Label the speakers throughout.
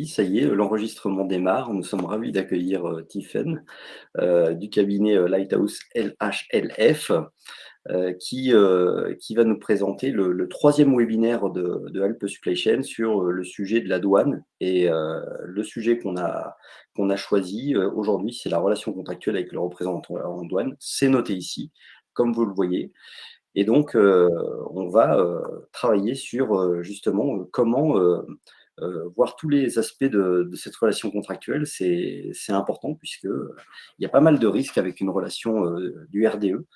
Speaker 1: Ça y est, l'enregistrement démarre. Nous sommes ravis d'accueillir, Tiffaine, du cabinet, Lighthouse LHLF, qui va nous présenter le 3e webinaire de Help Supply Chain sur, le sujet de la douane et le sujet qu'on a choisi, aujourd'hui, c'est la relation contractuelle avec le représentant en douane. C'est noté ici, comme vous le voyez et donc on va, travailler sur, justement, comment, voir tous les aspects de cette relation contractuelle. C'est important puisque, il y a pas mal de risques avec une relation, du RDE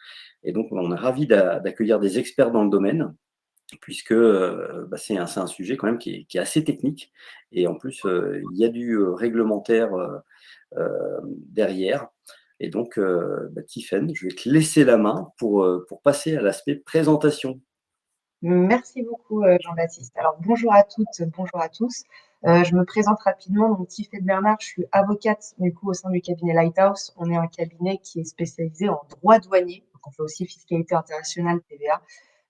Speaker 1: et donc on est ravis d'accueillir des experts dans le domaine puisque, bah, c'est un sujet quand même qui est assez technique et en plus, il y a du, réglementaire, derrière et donc bah, Tiffaine, je vais te laisser la main pour passer à l'aspect présentation.
Speaker 2: Merci beaucoup, Jean-Baptiste. Alors bonjour à toutes, bonjour à tous. Je me présente rapidement, donc Tiffaine Bernard, je suis avocate du coup au sein du cabinet Lighthouse. On est un cabinet qui est spécialisé en droit douanier, donc on fait aussi fiscalité internationale, TVA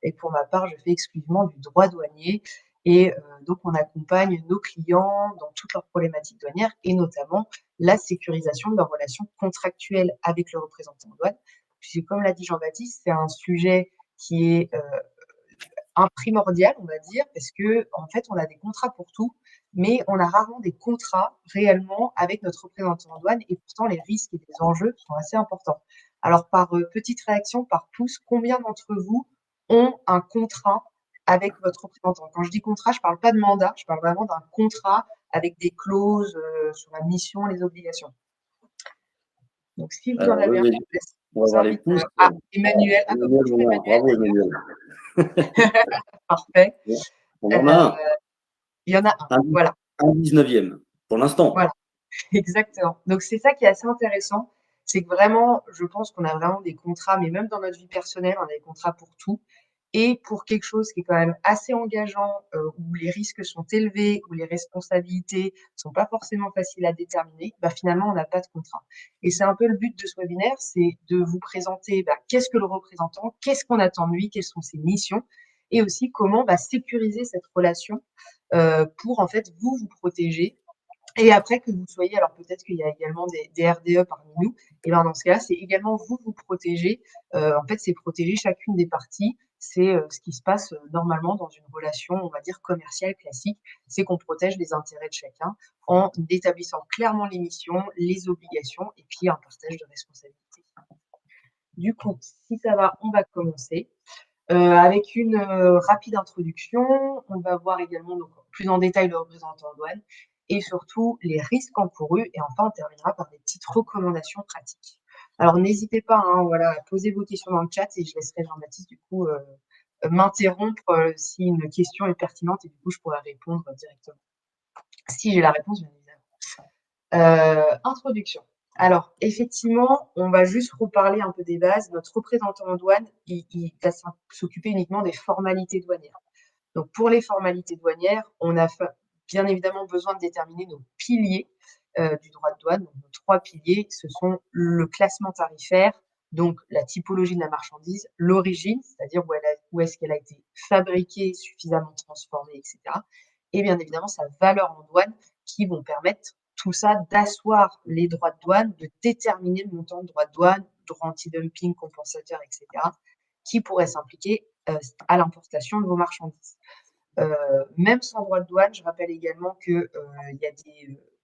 Speaker 2: et pour ma part, je fais exclusivement du droit douanier et donc on accompagne nos clients dans toutes leurs problématiques douanières et notamment la sécurisation de leurs relations contractuelles avec le représentant en douane. Puisque comme l'a dit Jean-Baptiste, c'est un sujet qui est, un primordial, on va dire, parce que en fait, on a des contrats pour tout, mais on a rarement des contrats réellement avec notre représentant en douane et pourtant les risques et les enjeux sont assez importants. Alors par petite réaction, par pouce, combien d'entre vous ont un contrat avec votre représentant? Quand je dis contrat, je ne parle pas de mandat, je parle vraiment d'un contrat avec des clauses sur la mission, les obligations. Donc si vous en
Speaker 1: Alors
Speaker 2: avez un,
Speaker 1: levez
Speaker 2: je
Speaker 1: on va
Speaker 2: vous
Speaker 1: voir les
Speaker 2: invite
Speaker 1: pouces.
Speaker 2: Emmanuel. Ah bah
Speaker 1: Emmanuel,
Speaker 2: bonjour
Speaker 1: voilà,
Speaker 2: Emmanuel
Speaker 1: bravo
Speaker 2: d'ailleurs.
Speaker 1: Emmanuel.
Speaker 2: Parfait.
Speaker 1: Bon, on en a
Speaker 2: Euh,
Speaker 1: un,
Speaker 2: il y en a un.
Speaker 1: un
Speaker 2: Voilà.
Speaker 1: un 19e pour l'instant.
Speaker 2: Voilà, exactement. Donc c'est ça qui est assez intéressant, c'est que vraiment, je pense qu'on a vraiment des contrats, mais même dans notre vie personnelle, on a des contrats pour tout et pour quelque chose qui est quand même assez engageant, où les risques sont élevés, où les responsabilités sont pas forcément faciles à déterminer, bah, finalement, on n'a pas de contrat et c'est un peu le but de ce webinaire, c'est de vous présenter, bah, qu'est-ce que le représentant? Qu'est-ce qu'on attend de lui? Quelles sont ses missions? Et aussi comment, bah, sécuriser cette relation, pour en fait vous protéger et après que vous soyez, alors peut-être qu'il y a également des RDE parmi nous, et ben dans ce cas-là, c'est également vous protéger. En fait, c'est protéger chacune des parties. C'est ce qui se passe normalement dans une relation, on va dire, commerciale classique. C'est qu'on protège les intérêts de chacun en établissant clairement les missions, les obligations et puis un partage de responsabilités. Du coup, si ça va, on va commencer. Avec une rapide introduction, on va voir également donc, plus en détail le représentant en douane et surtout les risques encourus. Et enfin, on terminera par des petites recommandations pratiques. Alors, n'hésitez pas hein, voilà, à poser vos questions dans le chat et je laisserai Jean-Baptiste du coup m'interrompre si une question est pertinente et du coup, je pourrai répondre directement. Si j'ai la réponse, bien évidemment. Introduction. Alors, effectivement, on va juste reparler un peu des bases. Notre représentant en douane, il va s'occuper uniquement des formalités douanières. Donc, pour les formalités douanières, on a bien évidemment besoin de déterminer nos piliers du droit de douane. Donc, nos 3 piliers, ce sont le classement tarifaire, donc la typologie de la marchandise, l'origine, c'est-à-dire où est-ce qu'elle a été fabriquée, suffisamment transformée, etc. Et bien évidemment, sa valeur en douane qui vont permettre tout ça d'asseoir les droits de douane, de déterminer le montant de droits de douane, droits anti-dumping, compensateurs, etc., qui pourraient s'impliquer à l'importation de vos marchandises. Même sans droit de douane, je rappelle également que y a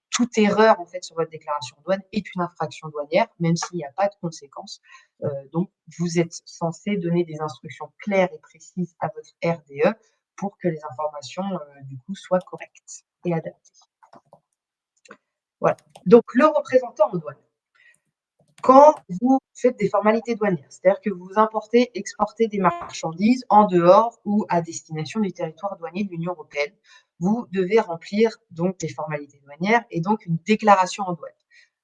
Speaker 2: toute erreur en fait sur votre déclaration de douane est une infraction douanière, même s'il n'y a pas de conséquences. Donc, vous êtes censé donner des instructions claires et précises à votre RDE pour que les informations du coup soient correctes et adaptées. Voilà. Donc, le représentant en douane. Quand vous faites des formalités douanières, c'est-à-dire que vous importez, exportez des marchandises en dehors ou à destination du territoire douanier de l'Union européenne, vous devez remplir donc des formalités douanières et donc une déclaration en douane.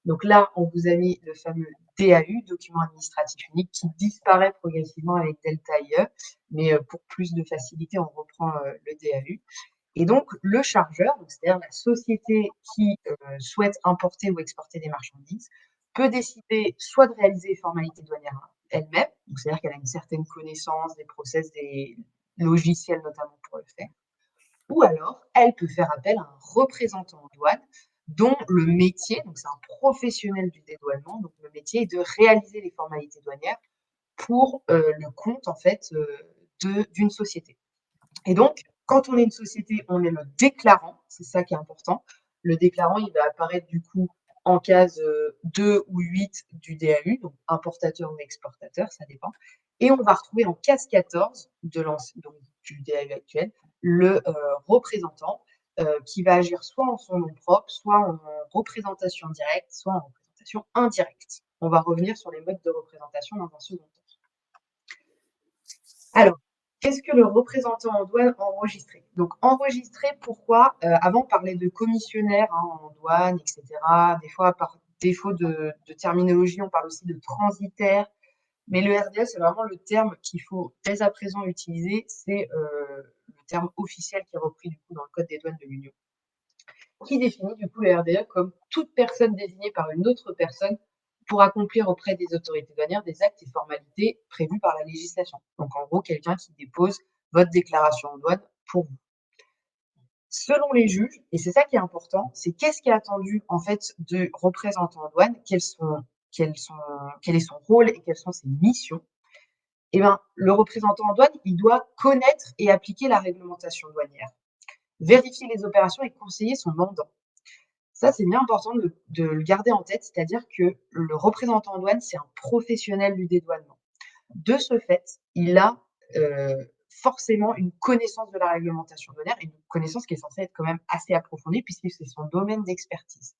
Speaker 2: Donc là, on vous a mis le fameux DAU, document administratif unique, qui disparaît progressivement avec Delta IE, mais pour plus de facilité, on reprend le DAU. Et donc, le chargeur, c'est-à-dire la société qui souhaite importer ou exporter des marchandises, peut décider soit de réaliser les formalités douanières elle-même, c'est-à-dire qu'elle a une certaine connaissance des process, des logiciels notamment pour le faire, ou alors elle peut faire appel à un représentant en douane dont le métier, donc c'est un professionnel du dédouanement, donc le métier est de réaliser les formalités douanières pour le compte en fait d'une société. Et donc, quand on est une société, on est le déclarant, c'est ça qui est important. Le déclarant, il va apparaître du coup en case 2 ou 8 du DAU, donc importateur ou exportateur, ça dépend. Et on va retrouver en case 14 donc, du DAU actuel le représentant qui va agir soit en son nom propre, soit en représentation directe, soit en représentation indirecte. On va revenir sur les modes de représentation dans un second temps. Alors, qu'est-ce que le représentant en douane enregistré? Donc, enregistré, pourquoi? Avant, on parlait de commissionnaire en douane, etc. Des fois, par défaut de terminologie, on parle aussi de transitaire. Mais le RDE, c'est vraiment le terme qu'il faut dès à présent utiliser. C'est le terme officiel qui est repris du coup dans le Code des douanes de l'Union, qui définit du coup le RDE comme toute personne désignée par une autre personne pour accomplir auprès des autorités douanières des actes et formalités prévus par la législation. Donc en gros, quelqu'un qui dépose votre déclaration en douane pour vous. Selon les juges, et c'est ça qui est important, c'est qu'est-ce qui est attendu en fait de représentant en douane, quel est son rôle et quelles sont ses missions. Eh bien, le représentant en douane, il doit connaître et appliquer la réglementation douanière, vérifier les opérations et conseiller son mandant. Ça, c'est bien important de le garder en tête, c'est-à-dire que le représentant en douane, c'est un professionnel du dédouanement. De ce fait, il a forcément une connaissance de la réglementation douanière, une connaissance qui est censée être quand même assez approfondie puisque c'est son domaine d'expertise.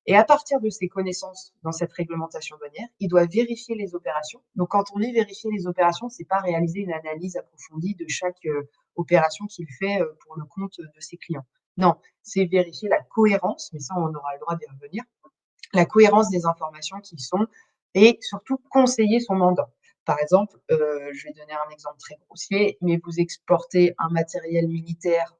Speaker 2: Et à partir de ses connaissances dans cette réglementation douanière, il doit vérifier les opérations. Donc, quand on dit vérifier les opérations, c'est pas réaliser une analyse approfondie de chaque opération qu'il fait pour le compte de ses clients. Non, c'est vérifier la cohérence, mais ça, on aura le droit d'y revenir, la cohérence des informations qui sont et surtout conseiller son mandant. Par exemple, je vais donner un exemple très grossier, mais vous exportez un matériel militaire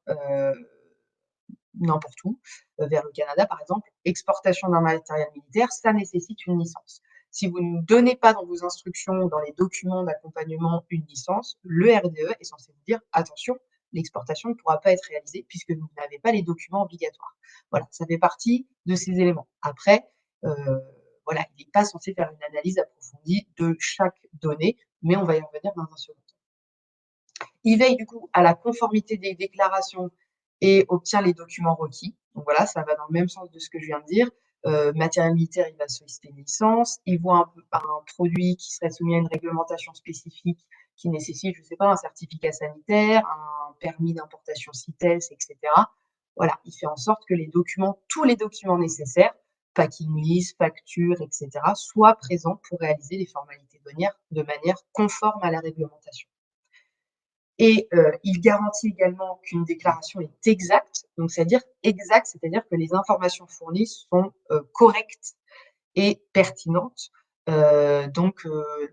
Speaker 2: n'importe où, vers le Canada par exemple, exportation d'un matériel militaire, ça nécessite une licence. Si vous ne donnez pas dans vos instructions, dans les documents d'accompagnement une licence, le RDE est censé vous dire attention, l'exportation ne pourra pas être réalisée puisque vous n'avez pas les documents obligatoires. Voilà, ça fait partie de ces éléments. Après, voilà, il n'est pas censé faire une analyse approfondie de chaque donnée, mais on va y revenir dans un second temps. Il veille du coup à la conformité des déclarations et obtient les documents requis. Donc voilà, ça va dans le même sens de ce que je viens de dire. Matériel militaire, il va solliciter une licence. Il voit un produit qui serait soumis à une réglementation spécifique qui nécessite, je ne sais pas, un certificat sanitaire, un permis d'importation CITES, etc. Voilà, il fait en sorte que les documents, tous les documents nécessaires, packing list, facture, etc., soient présents pour réaliser les formalités douanières de manière conforme à la réglementation. Et il garantit également qu'une déclaration est exacte, donc c'est-à-dire exacte, c'est-à-dire que les informations fournies sont correctes et pertinentes. Donc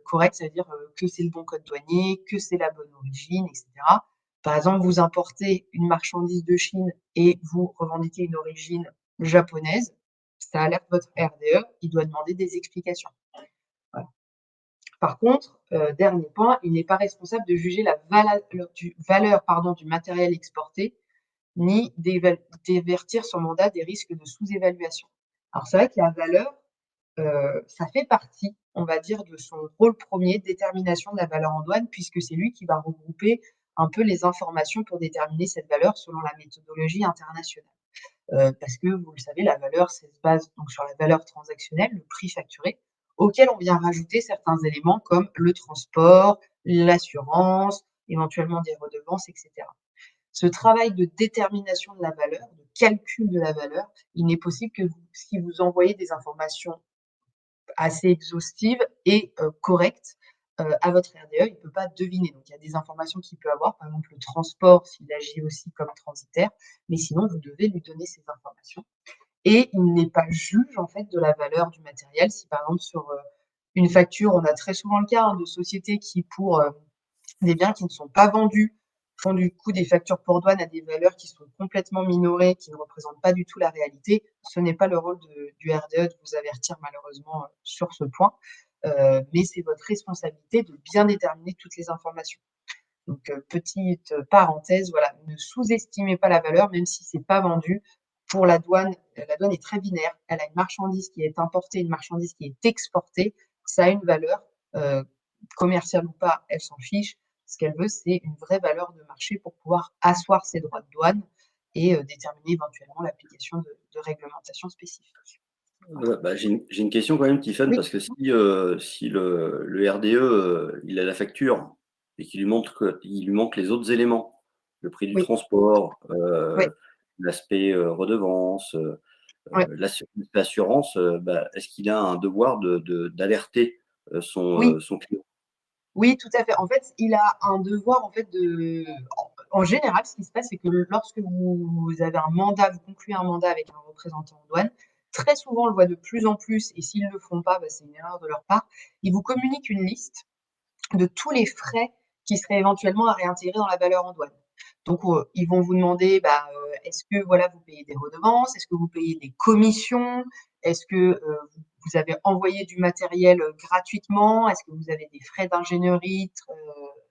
Speaker 2: correct, ça veut dire que c'est le bon code douanier, que c'est la bonne origine, etc. Par exemple, vous importez une marchandise de Chine et vous revendiquez une origine japonaise, ça alerte votre RDE, il doit demander des explications. Voilà. Par contre, dernier point, il n'est pas responsable de juger la valeur du matériel exporté, ni d'évertir son mandat des risques de sous-évaluation. Alors c'est vrai que la valeur, ça fait partie, on va dire, de son rôle premier, détermination de la valeur en douane, puisque c'est lui qui va regrouper un peu les informations pour déterminer cette valeur selon la méthodologie internationale. Parce que vous le savez, la valeur, ça se base donc sur la valeur transactionnelle, le prix facturé, auquel on vient rajouter certains éléments comme le transport, l'assurance, éventuellement des redevances, etc. Ce travail de détermination de la valeur, de calcul de la valeur, il n'est possible que si vous envoyez des informations assez exhaustives et correctes à votre RDE, il ne peut pas deviner. Donc il y a des informations qu'il peut avoir, par exemple le transport, s'il agit aussi comme transitaire, mais sinon vous devez lui donner ces informations. Et il n'est pas juge en fait de la valeur du matériel. Si par exemple sur une facture, on a très souvent le cas de sociétés qui pour des biens qui ne sont pas vendus font du coup des factures pour douane à des valeurs qui sont complètement minorées, qui ne représentent pas du tout la réalité. Ce n'est pas le rôle du RDE de vous avertir malheureusement sur ce point, mais c'est votre responsabilité de bien déterminer toutes les informations. Donc, petite parenthèse, voilà, ne sous-estimez pas la valeur, même si c'est pas vendu. Pour la douane est très binaire. Elle a une marchandise qui est importée, une marchandise qui est exportée. Ça a une valeur, heu, commerciale ou pas, elle s'en fiche. Ce qu'elle veut, c'est une vraie valeur de marché pour pouvoir asseoir ses droits de douane et déterminer éventuellement l'application de réglementations spécifiques. Voilà.
Speaker 1: Bah, j'ai une question quand même, Tiffen,
Speaker 2: Oui,
Speaker 1: parce que si le RDE, il a la facture et qu'il lui manque les autres éléments, le prix du
Speaker 2: oui,
Speaker 1: transport,
Speaker 2: oui,
Speaker 1: l'aspect, redevance,
Speaker 2: ouais,
Speaker 1: l'assurance, bah, est-ce qu'il a un devoir d'alerter,
Speaker 2: oui.
Speaker 1: son client?
Speaker 2: Oui, tout à fait. En fait, il a un devoir, en fait, en général, ce qui se passe, c'est que lorsque vous avez un mandat, vous concluez un mandat avec un représentant en douane, très souvent, on le voit de plus en plus et s'ils ne le font pas, bah, c'est une erreur de leur part. Ils vous communiquent une liste de tous les frais qui seraient éventuellement à réintégrer dans la valeur en douane. Donc, ils vont vous demander, bah, est-ce que voilà, vous payez des redevances? Est-ce que vous payez des commissions? Est-ce que, vous avez envoyé du matériel, gratuitement? Est-ce que vous avez des frais d'ingénierie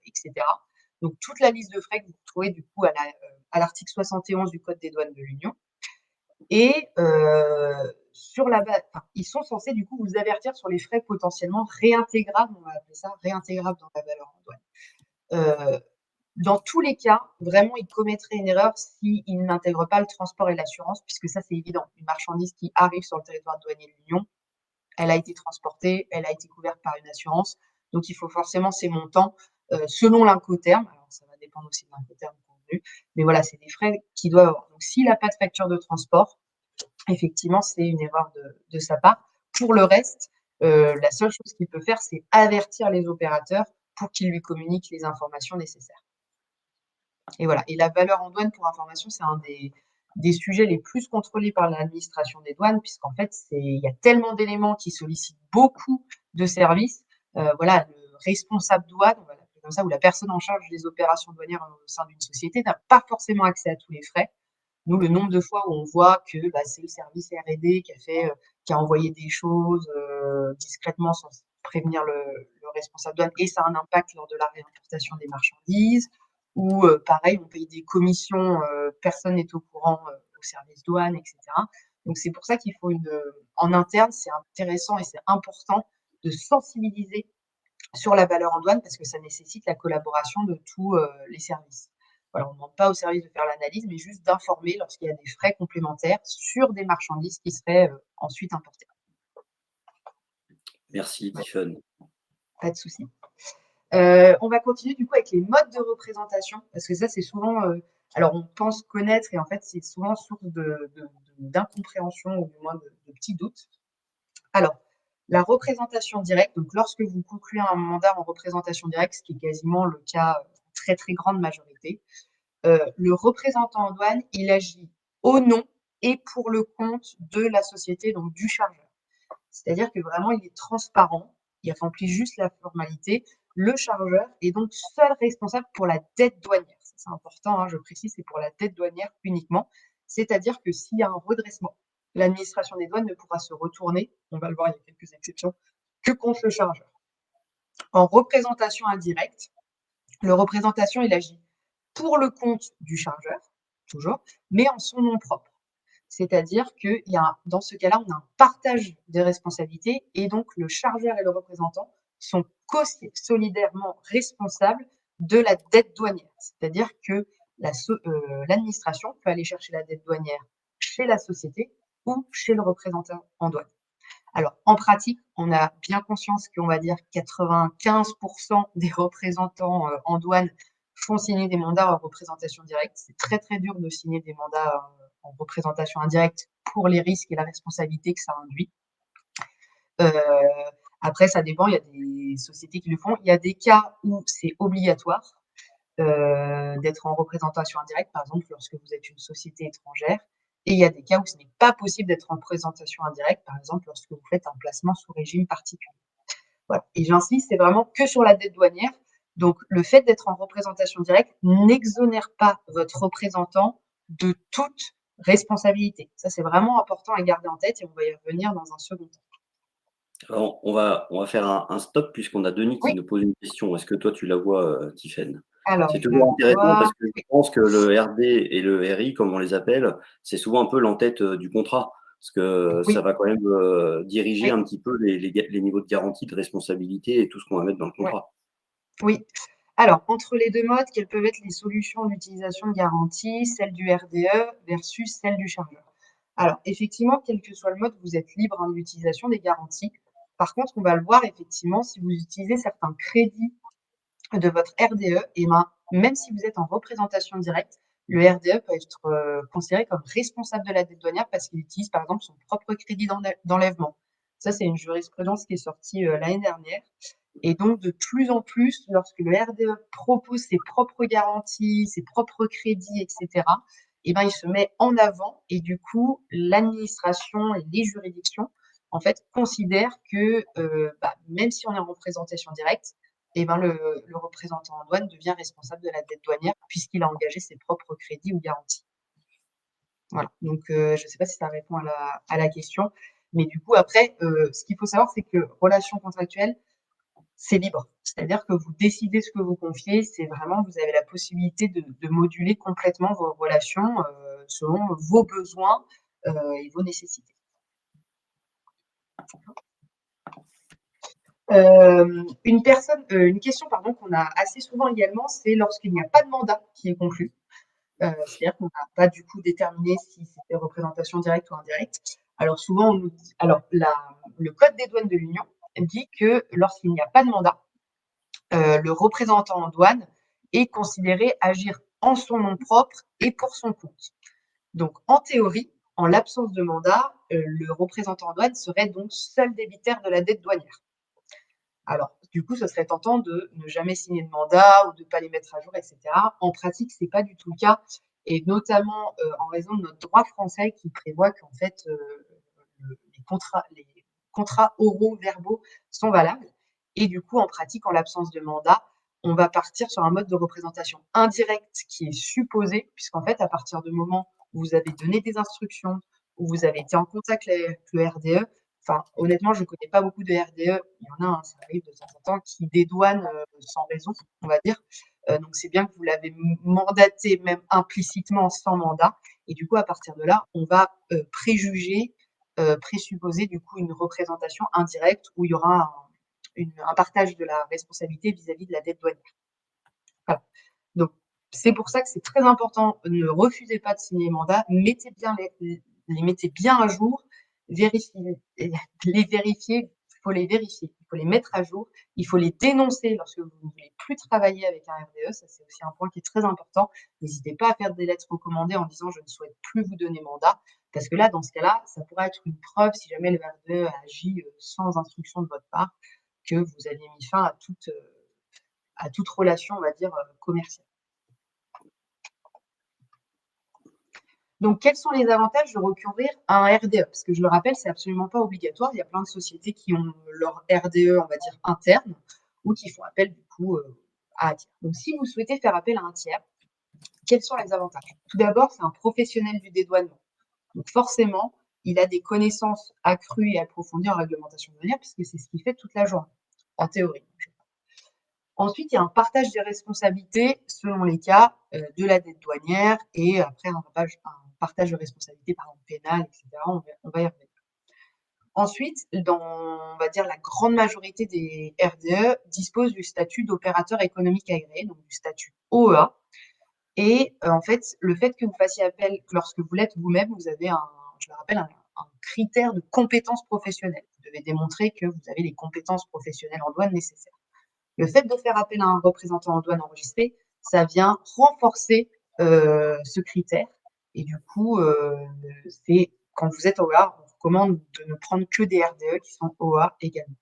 Speaker 2: et cetera? Donc toute la liste de frais que vous retrouvez du coup à l'article 71 du code des douanes de l'Union et sur la base enfin, ils sont censés du coup vous avertir sur les frais potentiellement réintégrables, on va appeler ça réintégrables dans la valeur en douane. Heu, dans tous les cas, vraiment, ils commettraient une erreur s'ils n'intègrent pas le transport et l'assurance, puisque ça, c'est évident. Une marchandise qui arrive sur le territoire douanier de l'Union, elle a été transportée, elle a été couverte par une assurance, donc il faut forcément ces montants, selon l'Incoterm. Alors ça va dépendre aussi de l'Incoterm convenu, mais voilà, c'est des frais qu'il doit avoir. Donc s'il a pas de facture de transport, effectivement, c'est une erreur de sa part. Pour le reste, la seule chose qu'il peut faire, c'est avertir les opérateurs pour qu'ils lui communiquent les informations nécessaires. Et voilà. Et la valeur en douane, pour information, c'est un des sujets les plus contrôlés par l'administration des douanes, puisqu'en fait, il y a tellement d'éléments qui sollicitent beaucoup de services. Voilà, le responsable douane, on va l'appeler comme ça, ou la personne en charge des opérations douanières au sein d'une société n'a pas forcément accès à tous les frais. Nous, le nombre de fois où on voit que bah, c'est le service R&D qui a envoyé des choses discrètement sans prévenir le responsable douane, et ça a un impact lors de la réimportation des marchandises, ou pareil, on paye des commissions, personne n'est au courant au service douane, etc. Donc c'est pour ça qu'il faut en interne, c'est intéressant et c'est important de sensibiliser sur la valeur en douane parce que ça nécessite la collaboration de tous les services. Voilà, on ne demande pas aux services de faire l'analyse, mais juste d'informer lorsqu'il y a des frais complémentaires sur des marchandises qui seraient ensuite importées.
Speaker 1: Merci,
Speaker 2: Ouais,
Speaker 1: Tiffen.
Speaker 2: pas de souci. On va continuer du coup avec les modes de représentation, parce que ça c'est souvent, alors on pense connaître et en fait c'est souvent source d'incompréhension ou du moins de petits doutes. Alors, la représentation directe, donc lorsque vous concluez un mandat en représentation directe, ce qui est quasiment le cas en très très grande majorité, le représentant en douane, il agit au nom et pour le compte de la société, donc du chargeur. C'est-à-dire que vraiment, il est transparent, il remplit juste la formalité. Le chargeur est donc seul responsable pour la dette douanière. Ça, c'est important, hein, je précise, c'est pour la dette douanière uniquement. C'est-à-dire que s'il y a un redressement, l'administration des douanes ne pourra se retourner, on va le voir, il y a quelques exceptions, que contre le chargeur. En représentation indirecte, le représentation, il agit pour le compte du chargeur, toujours, mais en son nom propre. C'est-à-dire qu'il y a, dans ce cas-là, on a un partage des responsabilités et donc le chargeur et le représentant sont solidairement responsables de la dette douanière. C'est-à-dire que l'administration peut aller chercher la dette douanière chez la société ou chez le représentant en douane. Alors, en pratique, on a bien conscience qu'on va dire 95% des représentants en douane font signer des mandats en représentation directe. C'est très, très dur de signer des mandats en représentation indirecte pour les risques et la responsabilité que ça induit. Euh, après, ça dépend, il y a des sociétés qui le font. Il y a des cas où c'est obligatoire d'être en représentation indirecte, par exemple lorsque vous êtes une société étrangère. Et il y a des cas où ce n'est pas possible d'être en représentation indirecte, par exemple lorsque vous faites un placement sous régime particulier. Voilà. Et j'insiste, c'est vraiment que sur la dette douanière. Donc le fait d'être en représentation directe n'exonère pas votre représentant de toute responsabilité. Ça, c'est vraiment important à garder en tête et on va y revenir dans un second temps.
Speaker 1: Alors on va faire un stop puisqu'on a Denis qui
Speaker 2: Oui,
Speaker 1: nous pose une question. Est-ce que toi tu la vois, Tiffen?
Speaker 2: Alors
Speaker 1: C'est
Speaker 2: je
Speaker 1: toujours intéressant
Speaker 2: vois
Speaker 1: parce que je pense que le RD et le RI, comme on les appelle, c'est souvent un peu l'entête, du contrat. Parce que ça
Speaker 2: oui,
Speaker 1: va quand même, diriger
Speaker 2: oui,
Speaker 1: un petit peu les niveaux de garantie, de responsabilité et tout ce qu'on va mettre dans le
Speaker 2: ouais,
Speaker 1: contrat.
Speaker 2: oui. Alors entre les 2 modes, quelles peuvent être les solutions d'utilisation de garantie, celle du RDE versus celle du chargeur? Alors effectivement, quel que soit le mode, vous êtes libre, hein, de l'utilisation des garanties. Par contre, on va le voir effectivement, si vous utilisez certains crédits de votre RDE et ben, même si vous êtes en représentation directe, le RDE peut être, considéré comme responsable de la dette douanière parce qu'il utilise, par exemple, son propre crédit d'enlèvement. Ça, c'est une jurisprudence qui est sortie, l'année dernière et donc de plus en plus, lorsque le RDE propose ses propres garanties, ses propres crédits et cetera et ben, il se met en avant et du coup, l'administration et les juridictions, en fait, considèrent que, bah, même si on est en représentation directe, et ben, le représentant en douane devient responsable de la dette douanière puisqu'il a engagé ses propres crédits ou garanties. Voilà, donc je ne sais pas si ça répond à la question, mais du coup après, ce qu'il faut savoir, c'est que relation contractuelle, c'est libre. C'est-à-dire que vous décidez ce que vous confiez, c'est vraiment vous avez la possibilité de moduler complètement vos relations, selon vos besoins, et vos nécessités. Une question pardon qu'on a assez souvent également, c'est lorsqu'il n'y a pas de mandat qui est conclu. C'est-à-dire qu'on n'a pas du coup déterminé si c'était représentation directe ou indirecte. Alors souvent, on nous dit, alors le code des douanes de l'Union dit que lorsqu'il n'y a pas de mandat, le représentant en douane est considéré agir en son nom propre et pour son compte. Donc en théorie, en l'absence de mandat, le représentant en douane serait donc seul débitaire de la dette douanière. Alors, du coup, ce serait tentant de ne jamais signer de mandat ou de ne pas les mettre à jour, et cetera. En pratique, ce n'est pas du tout le cas et notamment, en raison de notre droit français qui prévoit qu'en fait, les contrats oraux, verbaux sont valables et du coup, en pratique, en l'absence de mandat, on va partir sur un mode de représentation indirecte qui est supposé puisqu'en fait, à partir du moment où vous avez donné des instructions, où vous avez été en contact avec le RDE, enfin, honnêtement, je ne connais pas beaucoup de RDE. Il y en a, hein, ça arrive de temps en temps, qui dédouanent sans raison, on va dire. Donc, c'est bien que vous l'avez mandaté, même implicitement, sans mandat. Et du coup, à partir de là, on va préjuger, présupposer, du coup, une représentation indirecte où il y aura un partage de la responsabilité vis-à-vis de la dette douanière. Voilà. Donc, c'est pour ça que c'est très important. Ne refusez pas de signer les mandats. Les mettez bien à jour. Vérifiez, les vérifier. Il faut les vérifier. Il faut les mettre à jour. Il faut les dénoncer lorsque vous ne voulez plus travailler avec un RDE. Ça, c'est aussi un point qui est très important. N'hésitez pas à faire des lettres recommandées en disant je ne souhaite plus vous donner mandat. Parce que là, dans ce cas-là, ça pourrait être une preuve si jamais le RDE a agi sans instruction de votre part que vous aviez mis fin à toute relation, on va dire, commerciale. Donc, quels sont les avantages de recourir à un RDE? Parce que je le rappelle, c'est absolument pas obligatoire. Il y a plein de sociétés qui ont leur RDE, on va dire, interne ou qui font appel, du coup, à un tiers. Donc, si vous souhaitez faire appel à un tiers, quels sont les avantages? Tout d'abord, c'est un professionnel du dédouanement. Donc, forcément, il a des connaissances accrues et approfondies en réglementation douanière puisque c'est ce qu'il fait toute la journée, en théorie. Ensuite, il y a un partage des responsabilités selon les cas de la dette douanière et après un partage de responsabilités par exemple pénales, etc. On va y revenir. Ensuite, on va dire la grande majorité des RDE disposent du statut d'opérateur économique agréé, donc du statut OEA. Et en fait, le fait que vous fassiez appel, lorsque vous l'êtes vous-même, vous avez je le rappelle, un critère de compétence professionnelle. Vous devez démontrer que vous avez les compétences professionnelles en douane nécessaires. Le fait de faire appel à un représentant en douane enregistré, ça vient renforcer ce critère. Et du coup, c'est quand vous êtes OA, on recommande de ne prendre que des RDE qui sont OA également.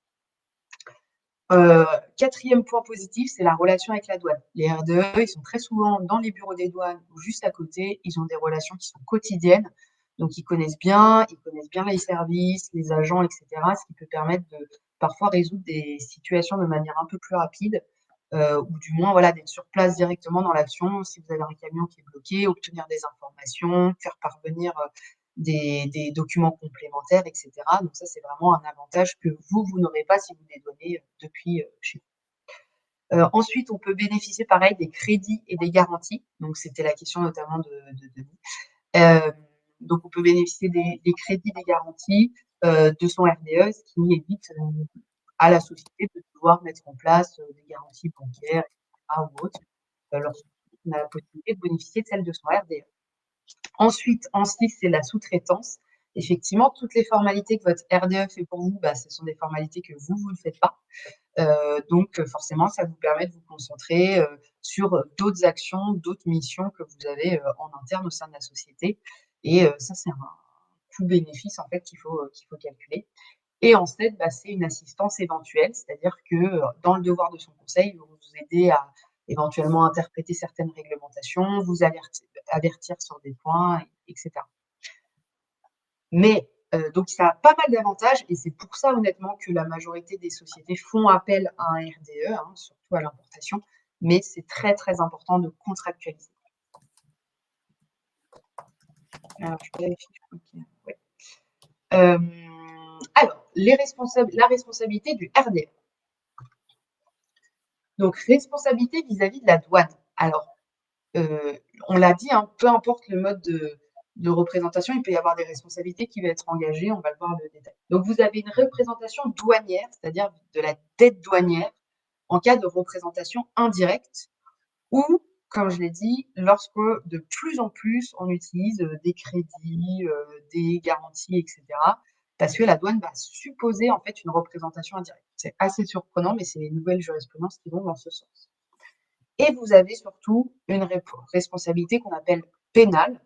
Speaker 2: 4e point positif, c'est la relation avec la douane. Les RDE, ils sont très souvent dans les bureaux des douanes ou juste à côté. Ils ont des relations qui sont quotidiennes. Donc, ils connaissent bien les services, les agents, etc. Ce qui peut permettre de parfois résoudre des situations de manière un peu plus rapide ou du moins voilà, d'être sur place directement dans l'action. Si vous avez un camion qui est bloqué, obtenir des informations, faire parvenir des documents complémentaires, etc. Donc ça, c'est vraiment un avantage que vous n'aurez pas si vous dédouanez depuis chez Ensuite, on peut bénéficier pareil des crédits et des garanties. Donc c'était la question notamment de Denis. Donc on peut bénéficier des crédits, des garanties, de son RDE, ce qui évite, à la société de devoir mettre en place, des garanties bancaires et cetera ou autres, lorsqu'on a la possibilité de bénéficier de celle de son RDE. Ensuite, en 6, c'est la sous-traitance. Effectivement, toutes les formalités que votre RDE fait pour vous, ce sont des formalités que vous ne faites pas. Donc forcément, ça vous permet de vous concentrer, sur d'autres actions, d'autres missions que vous avez, en interne au sein de la société et ça, c'est un coût-bénéfice, en fait, qu'il faut calculer et en fait, c'est une assistance éventuelle, c'est-à-dire que, dans le devoir de son conseil, ils vont vous aider à éventuellement interpréter certaines réglementations, vous avertir sur des points et cetera. Mais donc ça a pas mal d'avantages et c'est pour ça honnêtement que la majorité des sociétés font appel à un RDE, surtout à l'importation, mais c'est très, très important de contractualiser. Alors je vérifie, je crois qu'il y a ouais. Alors la responsabilité du RDE. Donc responsabilité vis-à-vis de la douane. Alors, on l'a dit, peu importe le mode de représentation, il peut y avoir des responsabilités qui vont être engagées, on va le voir dans le détail. Donc vous avez une représentation douanière, c'est-à-dire de la dette douanière en cas de représentation indirecte ou, comme je l'ai dit, lorsque de plus en plus on utilise, des crédits, des garanties et cetera, parce que la douane va supposer en fait une représentation indirecte. C'est assez surprenant, mais c'est les nouvelles jurisprudences qui vont dans ce sens. Et vous avez surtout une responsabilité qu'on appelle pénale,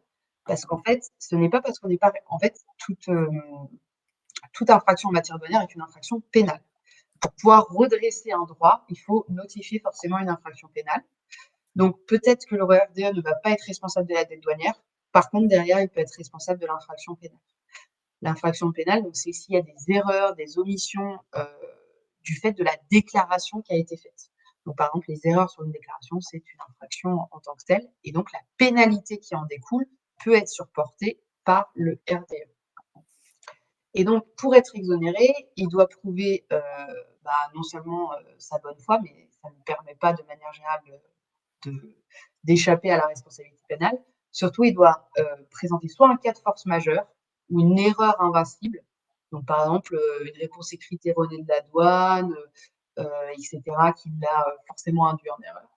Speaker 2: parce qu'en fait, ce n'est pas parce qu'on n'est pas en fait, toute infraction en matière douanière est une infraction pénale. Pour pouvoir redresser un droit, il faut notifier forcément une infraction pénale. Donc peut-être que le RDE ne va pas être responsable de la dette douanière. Par contre, derrière, il peut être responsable de l'infraction pénale. L'infraction pénale, donc c'est s'il y a des erreurs, des omissions, du fait de la déclaration qui a été faite. Donc par exemple, les erreurs sur une déclaration, c'est une infraction en tant que telle et donc la pénalité qui en découle peut être supportée par le RDE. Et donc pour être exonéré, il doit prouver, non seulement, sa bonne foi, mais ça ne permet pas de manière générale d'échapper à la responsabilité pénale. Surtout, il doit, présenter soit un cas de force majeure ou une erreur invincible. Donc par exemple, une réponse écrite erronée de la douane, et cetera, qui l'a, forcément induit en erreur.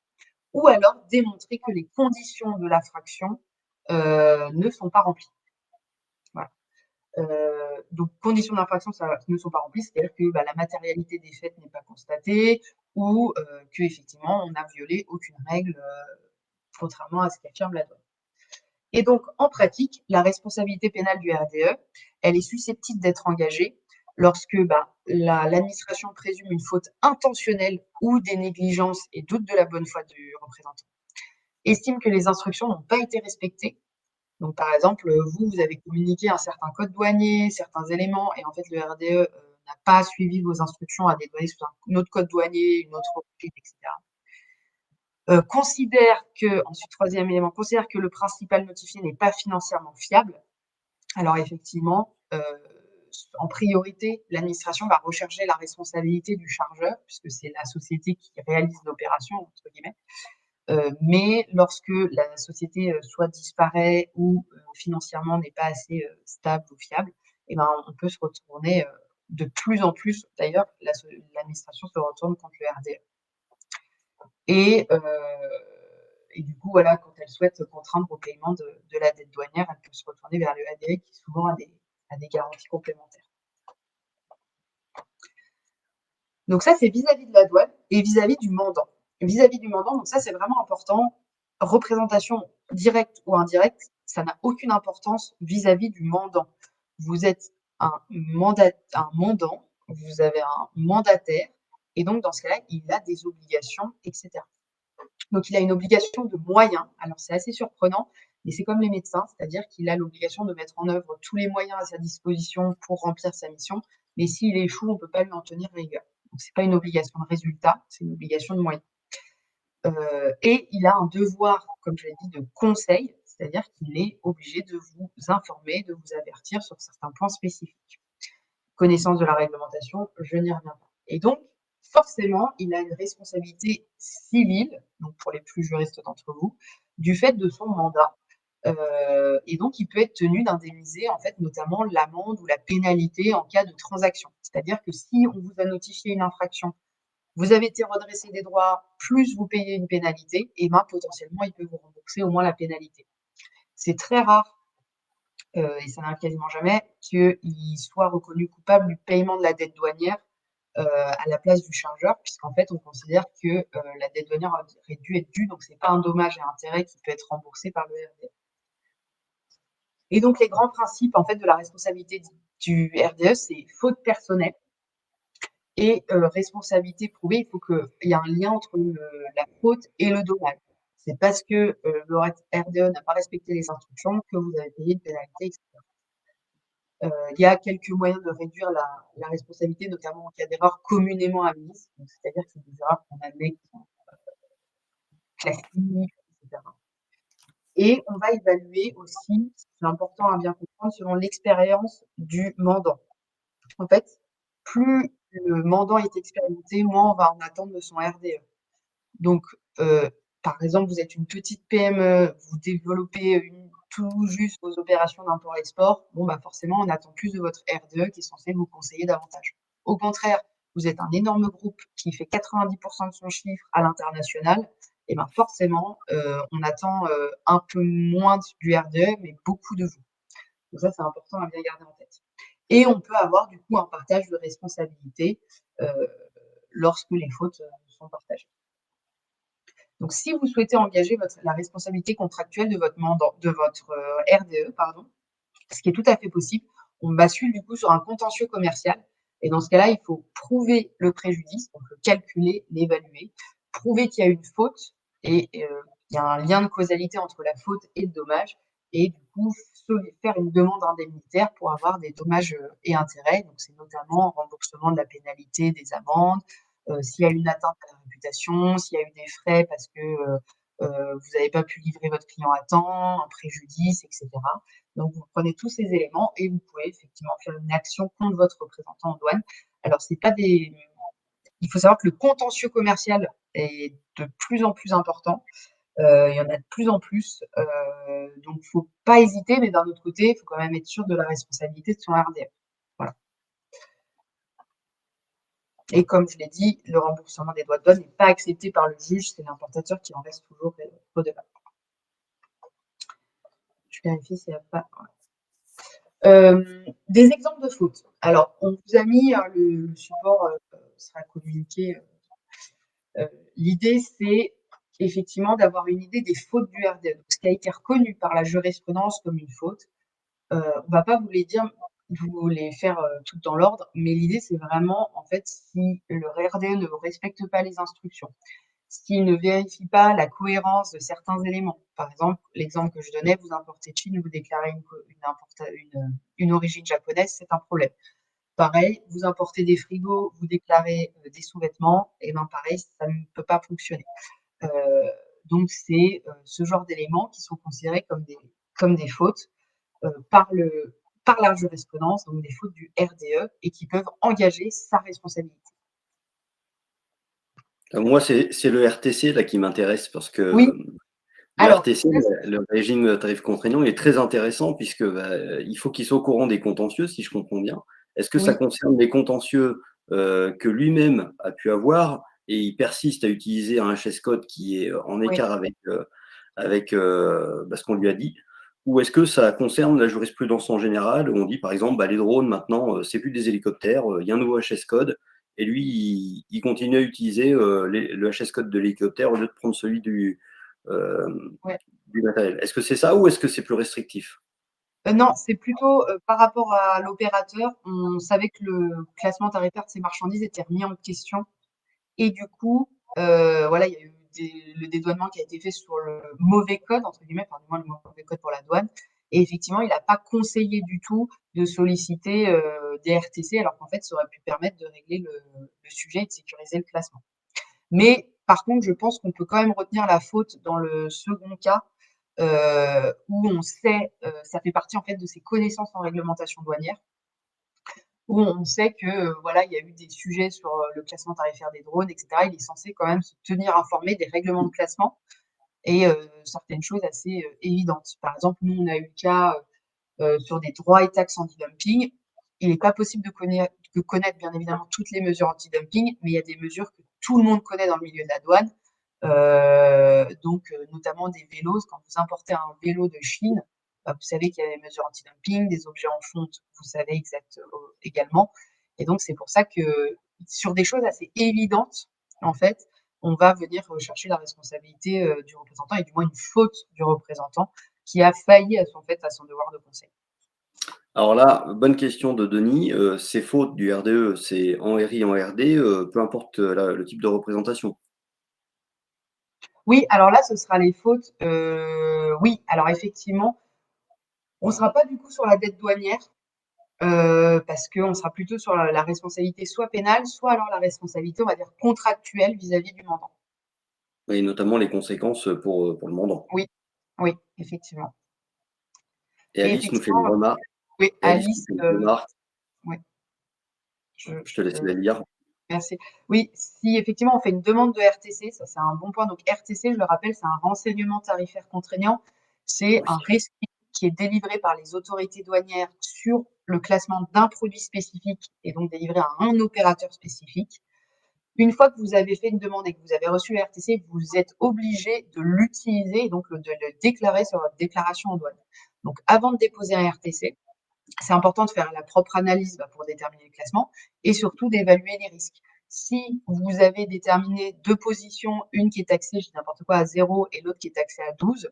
Speaker 2: Ou alors démontrer que les conditions de l'infraction, ne sont pas remplies. Voilà. Donc conditions d'infraction ne sont pas remplies, c'est-à-dire que, la matérialité des faits n'est pas constatée ou, qu'effectivement on n'a violé aucune règle, contrairement à ce qu'affirme la douane. Et donc, en pratique, la responsabilité pénale du RDE, elle est susceptible d'être engagée lorsque l'administration présume une faute intentionnelle ou des négligences et doute de la bonne foi du représentant, estime que les instructions n'ont pas été respectées. Donc, par exemple, vous avez communiqué un certain code douanier, certains éléments, et en fait, le RDE n'a pas suivi vos instructions à dédouaner sous un autre code douanier, une autre reprise, etc. Ensuite, troisième élément, considère que le principal notifié n'est pas financièrement fiable. Alors effectivement, en priorité, l'administration va rechercher la responsabilité du chargeur, puisque c'est la société qui réalise l'opération, entre guillemets. Mais lorsque la société soit disparaît ou financièrement n'est pas assez stable ou fiable, on peut se retourner, de plus en plus, d'ailleurs, l'administration se retourne contre le RDE. Et du coup, voilà, quand elle souhaite contraindre au paiement de la dette douanière, elle peut se retourner vers le RDE qui souvent a des garanties complémentaires. Donc ça, c'est vis-à-vis de la douane et vis-à-vis du mandant. Vis-à-vis du mandant, donc ça, c'est vraiment important. Représentation directe ou indirecte, ça n'a aucune importance vis-à-vis du mandant. Vous êtes un mandant, vous avez un mandataire, et donc dans ce cas-là, il a des obligations, etc. Donc il a une obligation de moyens. Alors c'est assez surprenant, mais c'est comme les médecins, c'est-à-dire qu'il a l'obligation de mettre en œuvre tous les moyens à sa disposition pour remplir sa mission, mais s'il échoue, on ne peut pas lui en tenir rigueur. Donc c'est pas une obligation de résultat, c'est une obligation de moyens. Et il a un devoir, comme je l'ai dit, de conseil, c'est-à-dire qu'il est obligé de vous informer, de vous avertir sur certains points spécifiques. Connaissance de la réglementation, je n'y reviens pas. Et donc, forcément, il a une responsabilité civile, donc pour les plus juristes d'entre vous, du fait de son mandat. Et donc, il peut être tenu d'indemniser, en fait, notamment l'amende ou la pénalité en cas de transaction. C'est-à-dire que si on vous a notifié une infraction, vous avez été redressé des droits, plus vous payez une pénalité, et ben, potentiellement, il peut vous rembourser au moins la pénalité. C'est très rare, et ça n'arrive quasiment jamais, qu'il soit reconnu coupable du paiement de la dette douanière à la place du chargeur, puisqu'en fait, on considère que la dette douanière aurait dû être due, donc c'est pas un dommage et intérêt qui peut être remboursé par le RDE. Et donc, les grands principes en fait de la responsabilité du RDE, c'est faute personnelle et responsabilité prouvée. Il faut qu'il y ait un lien entre la faute et le dommage. C'est parce que le RDE n'a pas respecté les instructions que vous avez payé une pénalité, etc. Il y a quelques moyens de réduire la responsabilité, notamment en cas d'erreurs communément admises, c'est-à-dire que c'est des erreurs qu'on admet qui sont classiques, etc. Et on va évaluer aussi, c'est important à bien comprendre, selon l'expérience du mandant. En fait, plus le mandant est expérimenté, moins on va en attendre de son RDE. Donc, par exemple, vous êtes une petite PME, vous développez tout juste vos opérations d'import-export, bon, bah forcément, on attend plus de votre RDE qui est censé vous conseiller davantage. Au contraire, vous êtes un énorme groupe qui fait 90% de son chiffre à l'international, et ben forcément, on attend un peu moins du RDE, mais beaucoup de vous. Donc ça, c'est important à bien garder en tête. Et on peut avoir du coup un partage de responsabilité lorsque les fautes sont partagées. Donc, si vous souhaitez engager la responsabilité contractuelle de votre RDE, pardon, ce qui est tout à fait possible, on bascule du coup sur un contentieux commercial. Et dans ce cas-là, il faut prouver le préjudice, donc le calculer, l'évaluer, prouver qu'il y a une faute et il y a un lien de causalité entre la faute et le dommage, et du coup faire une demande indemnitaire pour avoir des dommages et intérêts. Donc, c'est notamment remboursement de la pénalité, des amendes, s'il y a une atteinte à la réputation, s'il y a eu des frais parce que vous n'avez pas pu livrer votre client à temps, un préjudice, etc. Donc, vous prenez tous ces éléments et vous pouvez effectivement faire une action contre votre représentant en douane. Alors, c'est pas des. Il faut savoir que le contentieux commercial est de plus en plus important. Il y en a de plus en plus. Donc, il ne faut pas hésiter, mais d'un autre côté, il faut quand même être sûr de la responsabilité de son RDF. Voilà. Et comme je l'ai dit, le remboursement des droits de douane n'est pas accepté par le juge, c'est l'importateur qui en reste toujours redevable. Je vérifie s'il n'y a pas. Des exemples de fautes. Alors, on vous a mis le support sera communiqué. L'idée, c'est effectivement d'avoir une idée des fautes du RDE. Donc, ce qui a été reconnu par la jurisprudence comme une faute, on ne va pas vous les dire, vous les faire toutes dans l'ordre, mais l'idée, c'est vraiment, en fait, si le RDE ne respecte pas les instructions, s'il ne vérifie pas la cohérence de certains éléments. Par exemple, l'exemple que je donnais, vous importez de Chine, vous déclarez une origine japonaise, c'est un problème. Pareil, vous importez des frigos, vous déclarez des sous-vêtements, et bien pareil, ça ne peut pas fonctionner. Donc, c'est ce genre d'éléments qui sont considérés comme des fautes par la jurisprudence, donc des fautes du RDE, et qui peuvent engager sa responsabilité.
Speaker 1: Moi, c'est le RTC là qui m'intéresse parce que
Speaker 2: Oui,
Speaker 1: le
Speaker 2: alors,
Speaker 1: RTC, le régime tarif contraignant, est très intéressant puisque il faut qu'il soit au courant des contentieux, si je comprends bien. Est-ce que ça
Speaker 2: oui,
Speaker 1: concerne les contentieux que lui-même a pu avoir et il persiste à utiliser un HS code qui est en
Speaker 2: oui.
Speaker 1: écart avec ce qu'on lui a dit? Ou est-ce que ça concerne la jurisprudence en général où on dit par exemple, les drones maintenant, c'est plus des hélicoptères, il y a un nouveau HS code et lui, il continue à utiliser le HS code de l'hélicoptère au lieu de prendre celui euh,
Speaker 2: Ouais.
Speaker 1: du matériel. Est-ce que c'est ça ou est-ce que c'est plus restrictif?
Speaker 2: Non, c'est plutôt par rapport à l'opérateur. On savait que le classement tarifaire de ces marchandises était remis en question. Et du coup, voilà, il y a eu le dédouanement qui a été fait sur le mauvais code, entre guillemets, enfin, du moins le mauvais code pour la douane. Et effectivement, il n'a pas conseillé du tout de solliciter des RTC, alors qu'en fait, ça aurait pu permettre de régler le sujet et de sécuriser le classement. Mais par contre, je pense qu'on peut quand même retenir la faute dans le second cas, où on sait, ça fait partie en fait de ses connaissances en réglementation douanière, où on sait que, voilà, il y a eu des sujets sur, le classement tarifaire des drones et cetera. Il est censé quand même se tenir informé des règlements de classement et certaines choses assez, évidentes. Par exemple, nous, on a eu le cas, sur des droits et taxes anti-dumping. Il n'est pas possible de connaître bien évidemment toutes les mesures anti-dumping, mais il y a des mesures que tout le monde connaît dans le milieu de la douane. Donc, notamment des vélos. Quand vous importez un vélo de Chine, bah, vous savez qu'il y a des mesures anti-dumping, des objets en fonte, vous savez également. Et donc, c'est pour ça que sur des choses assez évidentes, en fait, on va venir chercher la responsabilité du représentant et du moins une faute du représentant qui a failli à son devoir de conseil.
Speaker 1: Alors là, bonne question de Denis, ces fautes du RDE, c'est en RI, en RD, peu importe, le type de représentation?
Speaker 2: Oui, alors là, ce sera les fautes. Oui, alors effectivement, on ne sera pas du coup sur la dette douanière parce qu'on sera plutôt sur la responsabilité soit pénale, soit alors la responsabilité, on va dire, contractuelle vis-à-vis du mandant.
Speaker 1: Et notamment les conséquences, pour le mandant.
Speaker 2: Oui, oui, effectivement.
Speaker 1: Et
Speaker 2: Et
Speaker 1: Alice nous fait
Speaker 2: effectivement,
Speaker 1: une remarque
Speaker 2: oui,
Speaker 1: et Alice nous
Speaker 2: Alice,
Speaker 1: fait une remarque,
Speaker 2: oui, je,
Speaker 1: je te laisse la lire.
Speaker 2: merci. Oui, si effectivement on fait une demande de RTC, ça c'est un bon point. Donc RTC, je le rappelle, c'est un renseignement tarifaire contraignant. C'est
Speaker 1: Oui.
Speaker 2: un récit qui est délivré par les autorités douanières sur le classement d'un produit spécifique et donc délivré à un opérateur spécifique. Une fois que vous avez fait une demande et que vous avez reçu le RTC, vous êtes obligé de l'utiliser et donc de le déclarer sur votre déclaration en douane. Donc avant de déposer un RTC, c'est important de faire la propre analyse pour déterminer le classement et surtout d'évaluer les risques. Si vous avez déterminé deux positions, une qui est taxée, je dis n'importe quoi, à 0 et l'autre qui est taxée à 12,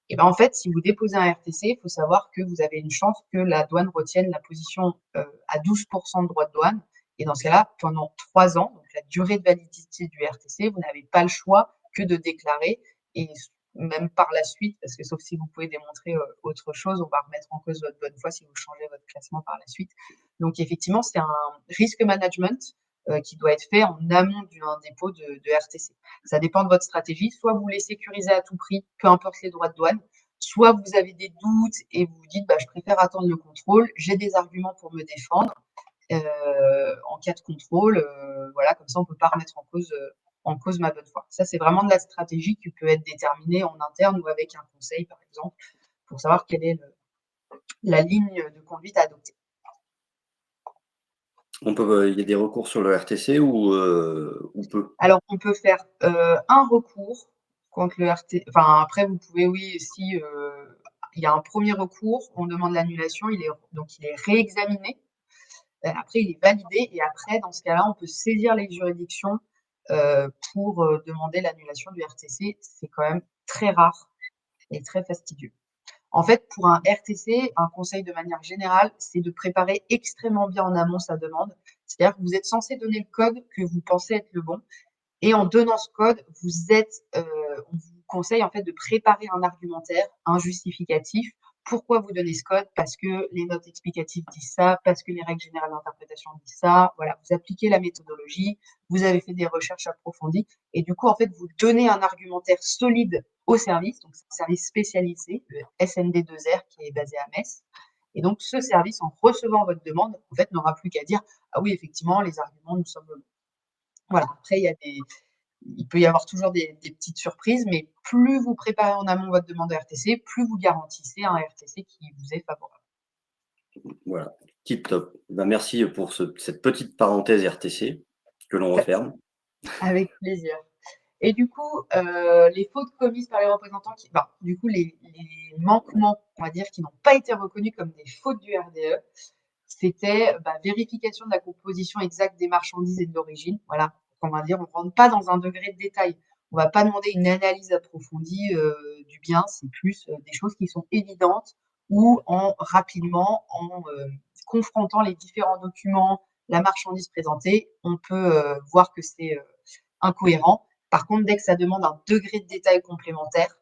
Speaker 2: et ben en fait, si vous déposez un RTC, il faut savoir que vous avez une chance que la douane retienne la position à 12% de droit de douane. Et dans ce cas-là, pendant 3 ans, donc la durée de validité du RTC, vous n'avez pas le choix que de déclarer. Et même par la suite, parce que sauf si vous pouvez démontrer autre chose, on va remettre en cause votre bonne foi si vous changez votre classement par la suite. Donc effectivement, c'est un risque management qui doit être fait en amont d'un dépôt de RTC. Ça dépend de votre stratégie. Soit vous les sécurisez à tout prix, peu importe les droits de douane, soit vous avez des doutes et vous vous dites bah, je préfère attendre le contrôle, j'ai des arguments pour me défendre en cas de contrôle. Voilà, comme ça on ne peut pas remettre en cause ma bonne foi. Ça, c'est vraiment de la stratégie qui peut être déterminée en interne ou avec un conseil, par exemple, pour savoir quelle est la ligne de conduite à adopter.
Speaker 1: Il y a des recours sur le RTC ou peu?
Speaker 2: Alors, on peut faire un recours contre le RT. Enfin, après, vous pouvez, oui, si il y a un premier recours, on demande l'annulation, donc il est réexaminé. Après, il est validé et après, dans ce cas-là, on peut saisir les juridictions pour demander l'annulation du RTC. C'est quand même très rare et très fastidieux. En fait, pour un RTC, un conseil de manière générale, c'est de préparer extrêmement bien en amont sa demande. C'est-à-dire que vous êtes censé donner le code que vous pensez être le bon. Et en donnant ce code, on vous conseille en fait de préparer un argumentaire, un justificatif. Pourquoi vous donnez ce code? Parce que les notes explicatives disent ça, parce que les règles générales d'interprétation disent ça. Voilà, vous appliquez la méthodologie, vous avez fait des recherches approfondies, et du coup, en fait, vous donnez un argumentaire solide au service, donc c'est un service spécialisé, le SND2R qui est basé à Metz. Et donc, ce service, en recevant votre demande, en fait, n'aura plus qu'à dire, ah oui, effectivement, les arguments nous semblent. Voilà, après, il peut y avoir toujours des petites surprises, mais plus vous préparez en amont votre demande de RTC, plus vous garantissez un RTC qui vous est favorable.
Speaker 1: Voilà, tip top. Ben, merci pour cette petite parenthèse RTC que l'on referme.
Speaker 2: Avec plaisir. Et du coup, les fautes commises par les représentants du coup, les manquements, on va dire, qui n'ont pas été reconnus comme des fautes du RDE, c'était vérification de la composition exacte des marchandises et de l'origine. Voilà, on va dire, on ne rentre pas dans un degré de détail. On ne va pas demander une analyse approfondie du bien, c'est plus des choses qui sont évidentes ou rapidement, en confrontant les différents documents, la marchandise présentée, on peut voir que c'est incohérent. Par contre, dès que ça demande un degré de détail complémentaire,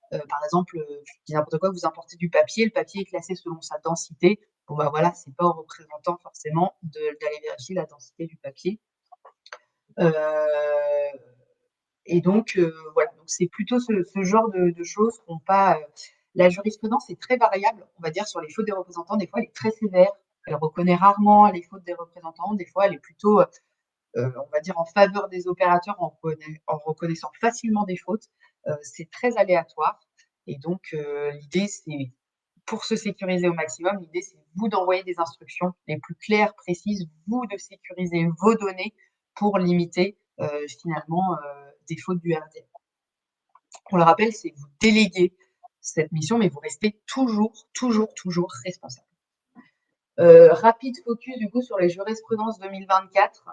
Speaker 2: par exemple, je dis n'importe quoi, vous importez du papier, le papier est classé selon sa densité. Bon, bah voilà, c'est pas au représentant forcément d'aller vérifier la densité du papier. Et donc, voilà, donc c'est plutôt ce genre de choses qu'on pas. La jurisprudence est très variable, on va dire, sur les fautes des représentants. Des fois, elle est très sévère, Elle reconnaît rarement les fautes des représentants. Des fois, elle est plutôt, on va dire, en faveur des opérateurs en reconnaissant facilement des fautes. C'est très aléatoire. Et donc, l'idée, c'est, pour se sécuriser au maximum, l'idée, c'est vous d'envoyer des instructions les plus claires, précises, vous de sécuriser vos données pour limiter finalement des fautes du RDA. On le rappelle, c'est vous déléguer cette mission, mais vous restez toujours, toujours, toujours responsable. Rapide focus du coup sur les jurisprudences 2024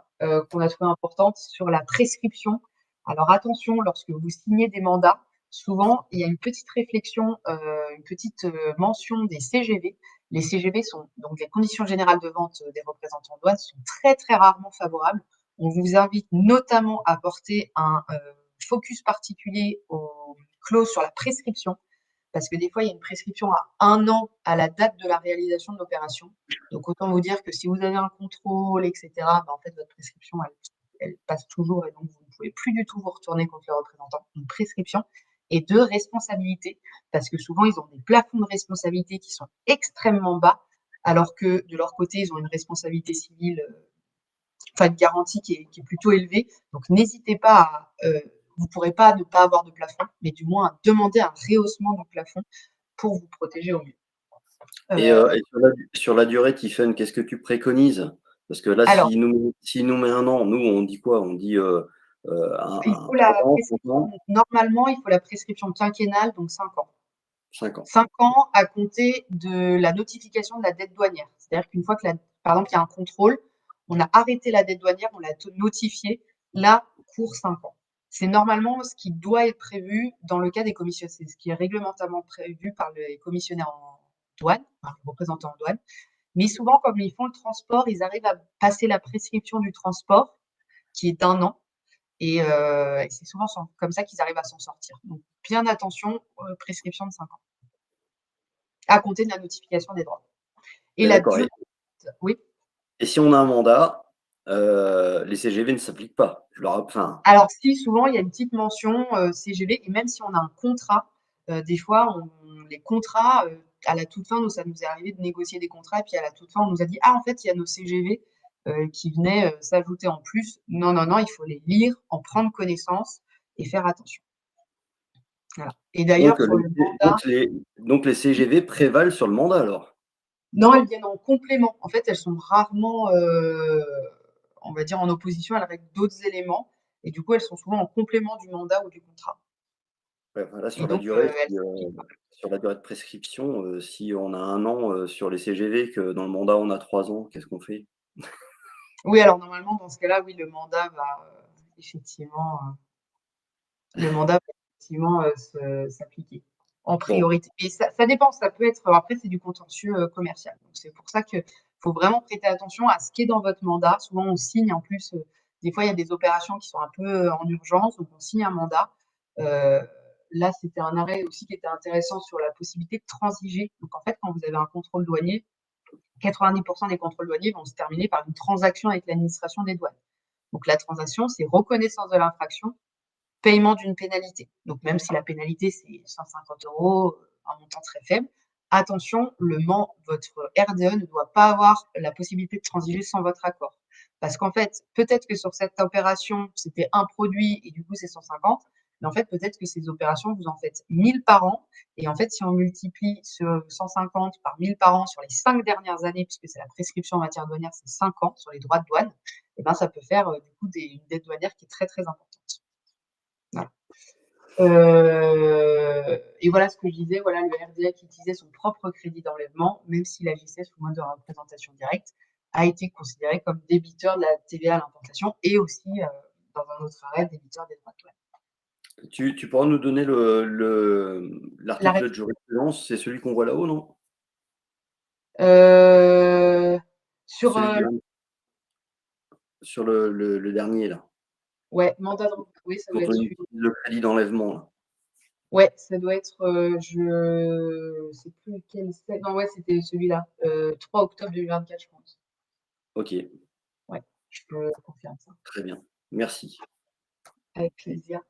Speaker 2: qu'on a trouvé importantes sur la prescription. Alors attention, lorsque vous signez des mandats, souvent il y a une petite réflexion, une petite mention des CGV. Les CGV sont donc les conditions générales de vente des représentants de douane sont très très rarement favorables. On vous invite notamment à porter un focus particulier aux clauses sur la prescription, parce que des fois, il y a une prescription à 1 an à la date de la réalisation de l'opération. Donc, autant vous dire que si vous avez un contrôle, etc., ben, en fait, votre prescription, elle passe toujours et donc vous ne pouvez plus du tout vous retourner contre le représentant. Une prescription et de responsabilité, parce que souvent, ils ont des plafonds de responsabilité qui sont extrêmement bas, alors que de leur côté, ils ont une responsabilité civile, enfin une garantie qui est plutôt élevée. Donc, n'hésitez pas à vous ne pourrez pas ne pas avoir de plafond, mais du moins à demander un rehaussement du plafond pour vous protéger au mieux.
Speaker 1: Et sur la durée, Tiffen, qu'est-ce que tu préconises? Parce que là,
Speaker 2: Alors,
Speaker 1: s'il nous met 1 an, nous, on dit quoi? On dit,
Speaker 2: il faut
Speaker 1: 3
Speaker 2: la
Speaker 1: ans, 5
Speaker 2: prescription,
Speaker 1: ans?
Speaker 2: normalement, il faut la prescription quinquennale, donc 5 ans.
Speaker 1: 5 ans.
Speaker 2: 5 ans à compter de la notification de la dette douanière. C'est-à-dire qu'une fois que, par exemple, il y a un contrôle, on a arrêté la dette douanière, on l'a notifiée, là, court 5 ans. C'est normalement ce qui doit être prévu dans le cas des commissionnaires, c'est ce qui est réglementairement prévu par les commissionnaires en douane, par les représentants en douane. Mais souvent, comme ils font le transport, ils arrivent à passer la prescription du transport, qui est d'1 an, et c'est souvent comme ça qu'ils arrivent à s'en sortir. Donc, bien attention, prescription de 5 ans à compter de la notification des droits. Et
Speaker 1: Mais
Speaker 2: la
Speaker 1: d'accord,
Speaker 2: durée, oui.
Speaker 1: et si on a un mandat, les CGV ne s'appliquent pas? Je leur enfin,
Speaker 2: Alors si, souvent, il y a une petite mention CGV, et même si on a un contrat, des fois, les contrats, à la toute fin, nous, ça nous est arrivé de négocier des contrats, et puis à la toute fin, on nous a dit: «Ah, en fait, il y a nos CGV qui venaient s'ajouter en plus». Non, non, non, il faut les lire, en prendre connaissance et faire attention. Voilà. Et d'ailleurs,
Speaker 1: donc
Speaker 2: sur le mandat,
Speaker 1: donc les CGV prévalent sur le mandat alors?
Speaker 2: non, elles viennent en complément. En fait, elles sont rarement, on va dire, en opposition avec d'autres éléments, et du coup, elles sont souvent en complément du mandat ou du contrat,
Speaker 1: Ouais, voilà,
Speaker 2: et
Speaker 1: sur la
Speaker 2: donc
Speaker 1: durée,
Speaker 2: elles s'appliquent pas.
Speaker 1: sur la durée de prescription, si on a 1 an, sur les CGV, que dans le mandat on a 3 ans, qu'est-ce qu'on fait?
Speaker 2: Oui, alors normalement, dans ce cas-là, oui, le mandat va, effectivement, le mandat va effectivement, s'appliquer en
Speaker 1: Bon,
Speaker 2: priorité. Et ça dépend, ça peut être, après c'est du contentieux, commercial. Donc c'est pour ça qu'il faut vraiment prêter attention à ce qui est dans votre mandat. Souvent on signe en plus, des fois il y a des opérations qui sont un peu, en urgence, donc on signe un mandat. Heu, Là, c'était un arrêt aussi qui était intéressant sur la possibilité de transiger. Donc en fait, quand vous avez un contrôle douanier, 90 des contrôles douaniers vont se terminer par une transaction avec l'administration des douanes. Donc la transaction, c'est reconnaissance de l'infraction, paiement d'une pénalité. Donc même si la pénalité, c'est 150 €, un montant très faible, attention, votre RDE ne doit pas avoir la possibilité de transiger sans votre accord. Parce qu'en fait, peut-être que sur cette opération, c'était un produit et du coup, c'est 150, mais en fait, peut-être que ces opérations, vous en faites 1000 par an. Et en fait, si on multiplie ce 150 par 1000 par an sur les 5 dernières années, puisque c'est la prescription en matière douanière, c'est 5 ans sur les droits de douane, et ben, ça peut faire du coup une dette douanière qui est très, très importante. Voilà. Et voilà ce que je disais, voilà, le RDA qui utilisait son propre crédit d'enlèvement, même s'il agissait sous mode de représentation directe, a été considéré comme débiteur de la TVA à l'importation, et aussi, dans un autre arrêt, débiteur des droits de douane.
Speaker 1: tu pourras nous donner l'article
Speaker 2: L'arrêt,
Speaker 1: de jurisprudence? C'est celui qu'on voit là-haut, non?
Speaker 2: heu, sur,
Speaker 1: Celui du sur le dernier là,
Speaker 2: ouais, mandat de, oui, ça
Speaker 1: dont
Speaker 2: doit être
Speaker 1: on
Speaker 2: celui,
Speaker 1: utilise le crédit d'enlèvement là.
Speaker 2: ouais, ça doit être, je sais plus lequel c'est. Non, ouais, c'était celui-là, 3 octobre 2024, je pense.
Speaker 1: OK,
Speaker 2: Ouais, je peux confirmer ça.
Speaker 1: très bien. Merci.
Speaker 2: Avec plaisir.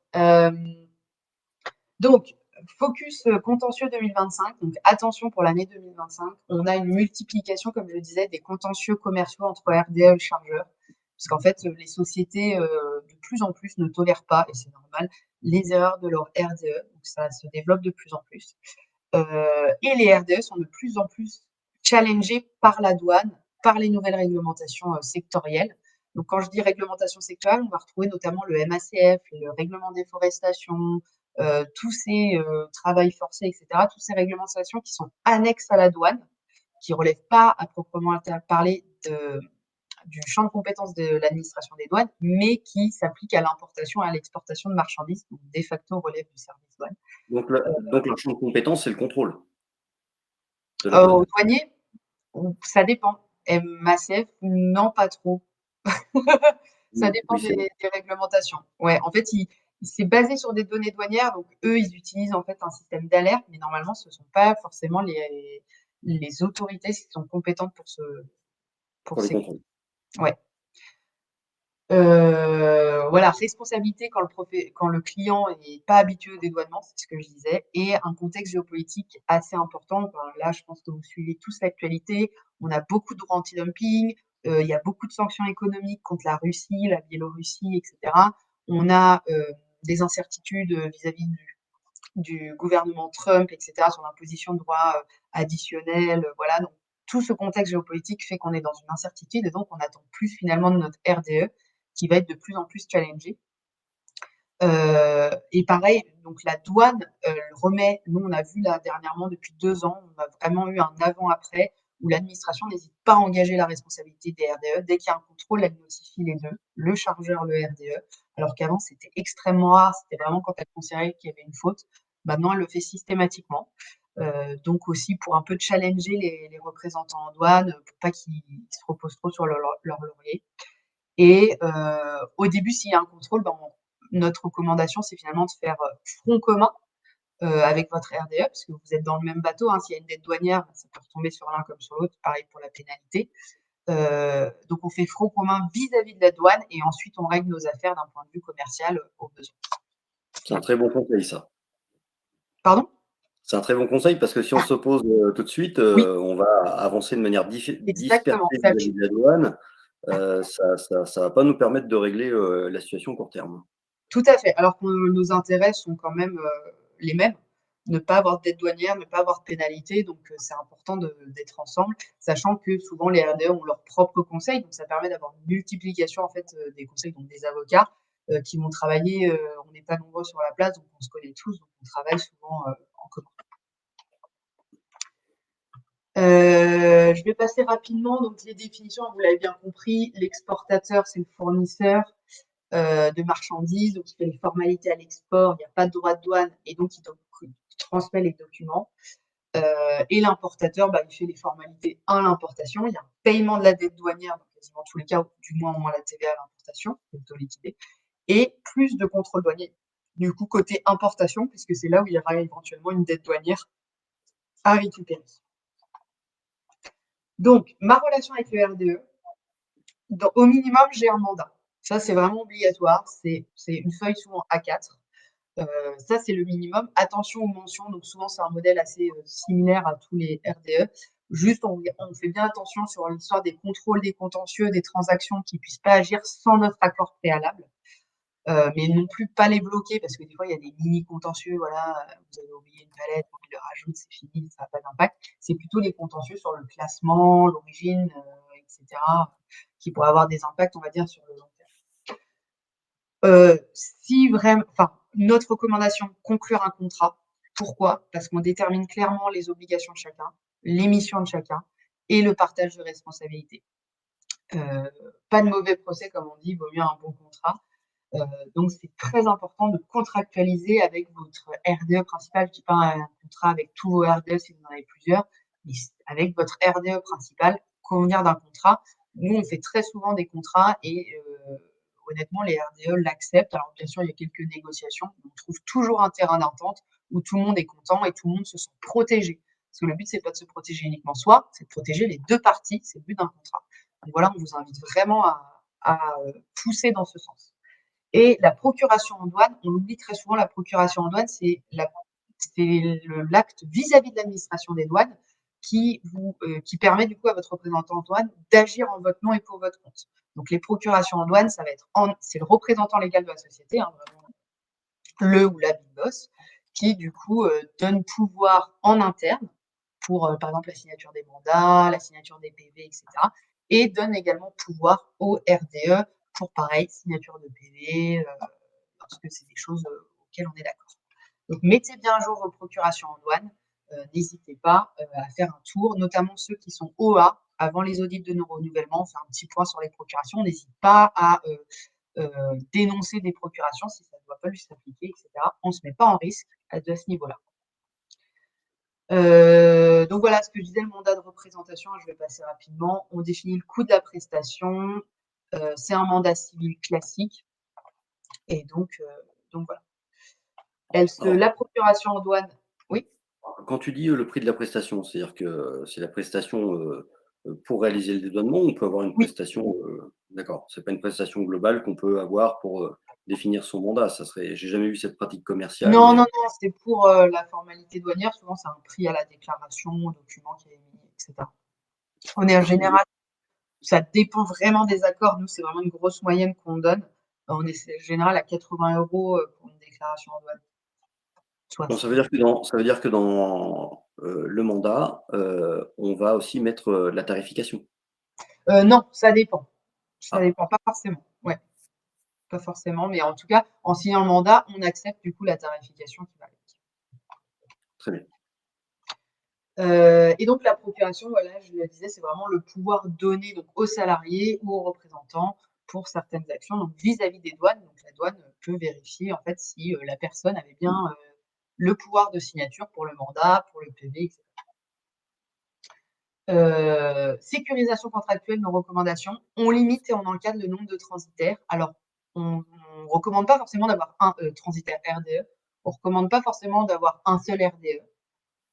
Speaker 2: Donc focus contentieux 2025, donc attention pour l'année 2025. On a une multiplication, comme je le disais, des contentieux commerciaux entre RDE et le chargeur. Parce qu'en fait, les sociétés, de plus en plus ne tolèrent pas, et c'est normal, les erreurs de leur RDE. Donc ça se développe de plus en plus. Et les RDE sont de plus en plus challengés par la douane, par les nouvelles réglementations sectorielles. Donc, quand je dis réglementation sectorielle, on va retrouver notamment le MACF, le règlement déforestation, tous ces travails forcés, etc., toutes ces réglementations qui sont annexes à la douane, qui ne relèvent pas à proprement parler du champ de compétences de l'administration des douanes, mais qui s'appliquent à l'importation et à l'exportation de marchandises, donc de facto relèvent du service douane.
Speaker 1: Donc leur champ de compétence, c'est le contrôle de la douane.
Speaker 2: Aux douaniers, ça dépend. MACF, non, pas trop. Ça dépend
Speaker 1: Oui, c'est vrai.
Speaker 2: des réglementations. Ouais, en fait, il s'est basé sur des données douanières, donc eux, ils utilisent en fait un système d'alerte, mais normalement, ce ne sont pas forcément les autorités qui sont compétentes pour
Speaker 1: Pour les
Speaker 2: ces.
Speaker 1: contrôles.
Speaker 2: Ouais. Voilà, responsabilité quand le client est pas habitué au dédouanement, c'est ce que je disais, et un contexte géopolitique assez important. Enfin, là, je pense que vous suivez tous l'actualité. On a beaucoup de droits anti-dumping, il y a beaucoup de sanctions économiques contre la Russie, la Biélorussie, etc. On a des incertitudes vis-à-vis du gouvernement Trump, etc., sur l'imposition de droits additionnels. Voilà, donc tout ce contexte géopolitique fait qu'on est dans une incertitude et donc on attend plus finalement de notre RDE qui va être de plus en plus challengé. Et pareil, donc la douane remet, nous on a vu là dernièrement depuis 2 ans, on a vraiment eu un avant-après où l'administration n'hésite pas à engager la responsabilité des RDE. Dès qu'il y a un contrôle, elle notifie les deux, le chargeur, le RDE, alors qu'avant c'était extrêmement rare, c'était vraiment quand elle considérait qu'il y avait une faute. Maintenant, elle le fait systématiquement. Donc aussi pour un peu challenger les représentants en douane, pour pas qu'ils se reposent trop sur leur laurier. Et au début, s'il y a un contrôle, ben, notre recommandation, c'est finalement de faire front commun avec votre RDE, parce que vous êtes dans le même bateau. Hein, s'il y a une dette douanière, ça peut retomber sur l'un comme sur l'autre. Pareil pour la pénalité. Donc, on fait front commun vis-à-vis de la douane et ensuite, on règle nos affaires d'un point de vue commercial au besoin.
Speaker 1: C'est un très bon conseil, ça.
Speaker 2: Pardon?
Speaker 1: C'est un très bon conseil parce que si on s'oppose tout de suite,
Speaker 2: Oui,
Speaker 1: on va avancer de manière dispersée
Speaker 2: exactement.
Speaker 1: vis-à-vis de la douane. Ça va pas nous permettre de régler la situation à court terme.
Speaker 2: Tout à fait. Alors que nos intérêts sont quand même les mêmes. Ne pas avoir de dette douanière, ne pas avoir de pénalité. Donc, c'est important d'être ensemble, sachant que souvent les RDE ont leurs propres conseils. Donc, ça permet d'avoir une multiplication en fait des conseils, donc des avocats qui vont travailler. On n'est pas nombreux sur la place, donc on se connaît tous, donc on travaille souvent en commun. Je vais passer rapidement. Donc, les définitions, vous l'avez bien compris. L'exportateur, c'est le fournisseur de marchandises, donc il fait les formalités à l'export, il n'y a pas de droit de douane et donc il transmet les documents. Et l'importateur, bah, il fait les formalités à l'importation, il y a un paiement de la dette douanière dans quasiment tous les cas, ou du moins au moins la TVA à l'importation, liquidée, et plus de contrôle douanier. Du coup, côté importation, puisque c'est là où il y aura éventuellement une dette douanière à récupérer. Donc, ma relation avec le RDE, au minimum, j'ai un mandat. Ça, c'est vraiment obligatoire. C'est une feuille souvent A4. Ça, c'est le minimum. Attention aux mentions. Donc, souvent, c'est un modèle assez similaire à tous les RDE. Juste, on fait bien attention sur l'histoire des contrôles, des contentieux, des transactions qui ne puissent pas agir sans notre accord préalable. Mais non plus pas les bloquer parce que des fois, il y a des mini-contentieux. Voilà, vous avez oublié une palette, on le rajoute, c'est fini, ça n'a pas d'impact. C'est plutôt les contentieux sur le classement, l'origine, etc., qui pourraient avoir des impacts, on va dire, sur le long terme. Si vraiment, enfin, notre recommandation, conclure un contrat. Pourquoi? Parce qu'on détermine clairement les obligations de chacun, les missions de chacun et le partage de responsabilités. Pas de mauvais procès, comme on dit, il vaut mieux un bon contrat. Donc, c'est très important de contractualiser avec votre RDE principal. Je ne dis pas un contrat avec tous vos RDE si vous en avez plusieurs, mais avec votre RDE principal, convenir d'un contrat. Nous, on fait très souvent des contrats et honnêtement, les RDE l'acceptent. Alors, bien sûr, il y a quelques négociations, mais on trouve toujours un terrain d'entente où tout le monde est content et tout le monde se sent protégé. Parce que le but, c'est pas de se protéger uniquement soi, c'est de protéger les deux parties. C'est le but d'un contrat. Donc voilà, on vous invite vraiment à pousser dans ce sens. Et la procuration en douane, on l'oublie très souvent, la procuration en douane, c'est c'est l'acte vis-à-vis de l'administration des douanes qui permet du coup à votre représentant en douane d'agir en votre nom et pour votre compte. Donc les procurations en douane, ça va être c'est le représentant légal de la société, hein, vraiment le ou la big boss, qui du coup donne pouvoir en interne pour par exemple la signature des mandats, la signature des PV, etc. Et donne également pouvoir au RDE pour pareil, signature de PV, parce que c'est des choses auxquelles on est d'accord. Donc mettez bien à jour vos procurations en douane, n'hésitez pas à faire un tour, notamment ceux qui sont OA, avant les audits de nos renouvellements, on fait un petit point sur les procurations, on n'hésite pas à dénoncer des procurations si ça ne doit pas lui s'appliquer, etc. On ne se met pas en risque à ce niveau-là. Donc voilà ce que je disais, le mandat de représentation, je vais passer rapidement. On définit le coût de la prestation, c'est un mandat civil classique, et donc voilà.
Speaker 1: Alors,
Speaker 2: La procuration en douane, oui.
Speaker 1: quand tu dis, le prix de la prestation, c'est-à-dire que c'est la prestation, pour réaliser le dédouanement ou on peut avoir une
Speaker 2: Oui.
Speaker 1: prestation, d'accord, c'est pas une prestation globale qu'on peut avoir pour, définir son mandat, ça serait j'ai jamais vu cette pratique commerciale,
Speaker 2: Non, non,
Speaker 1: mais
Speaker 2: non, c'est pour la formalité douanière. Souvent, c'est un prix à la déclaration, au document qui est émis, etc. On est en
Speaker 1: très bien.
Speaker 2: général, ça dépend vraiment des accords. Nous, c'est vraiment une grosse moyenne qu'on donne. On est en général à 80 € pour une déclaration en douane.
Speaker 1: Donc ça
Speaker 2: 60.
Speaker 1: veut dire que dans le mandat, on va aussi mettre, la tarification?
Speaker 2: Non, ça dépend. Ça
Speaker 1: Ah,
Speaker 2: dépend, pas forcément. Ouais, pas forcément, mais en tout cas, en signant le mandat, on accepte du coup la tarification qui va avec.
Speaker 1: très bien.
Speaker 2: Et donc la procuration, voilà, je le disais, c'est vraiment le pouvoir donné donc aux salariés ou aux représentants pour certaines actions, donc vis-à-vis des douanes. Donc la douane peut vérifier en fait si la personne avait bien le pouvoir de signature pour le mandat, pour le PV, etc. Sécurisation contractuelle, nos recommandations. On limite et on encadre le nombre de transitaires. Alors, on ne recommande pas forcément d'avoir un transitaire RDE. On ne recommande pas forcément d'avoir un seul RDE.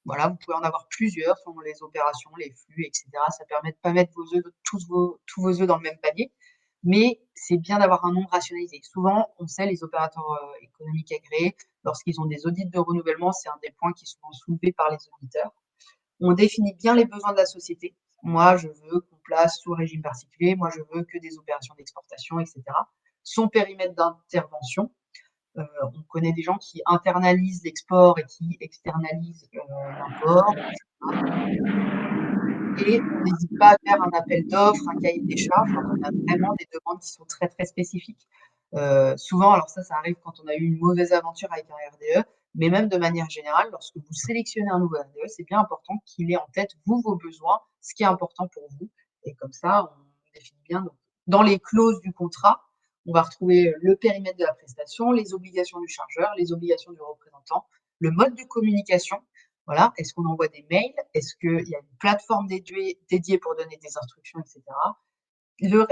Speaker 2: Voilà, vous pouvez en avoir plusieurs selon les opérations, les flux, etc. Ça permet de ne pas mettre tous vos œufs dans le même panier. Mais c'est bien d'avoir un nombre rationalisé. Souvent, on sait, les opérateurs économiques agréés, lorsqu'ils ont des audits de renouvellement, c'est un des points qui sont soulevés par les auditeurs. On définit bien les besoins de la société. Moi, je veux qu'on place sous régime particulier. Moi, je veux que des opérations d'exportation, etc. Son périmètre d'intervention. On connaît des gens qui internalisent l'export et qui externalisent l'import, etc. Et on n'hésite pas à faire un appel d'offres, un cahier des charges quand on a vraiment des demandes qui sont très, très spécifiques. Souvent, alors ça arrive quand on a eu une mauvaise aventure avec un RDE, mais même de manière générale, lorsque vous sélectionnez un nouveau RDE, c'est bien important qu'il ait en tête, vous, vos besoins, ce qui est important pour vous. Et comme ça, on définit bien. Donc, dans les clauses du contrat, on va retrouver le périmètre de la prestation, les obligations du chargeur, les obligations du représentant, le mode de communication. Voilà, est-ce qu'on envoie des mails? Est-ce qu'il y a une plateforme dédiée pour donner des instructions, etc.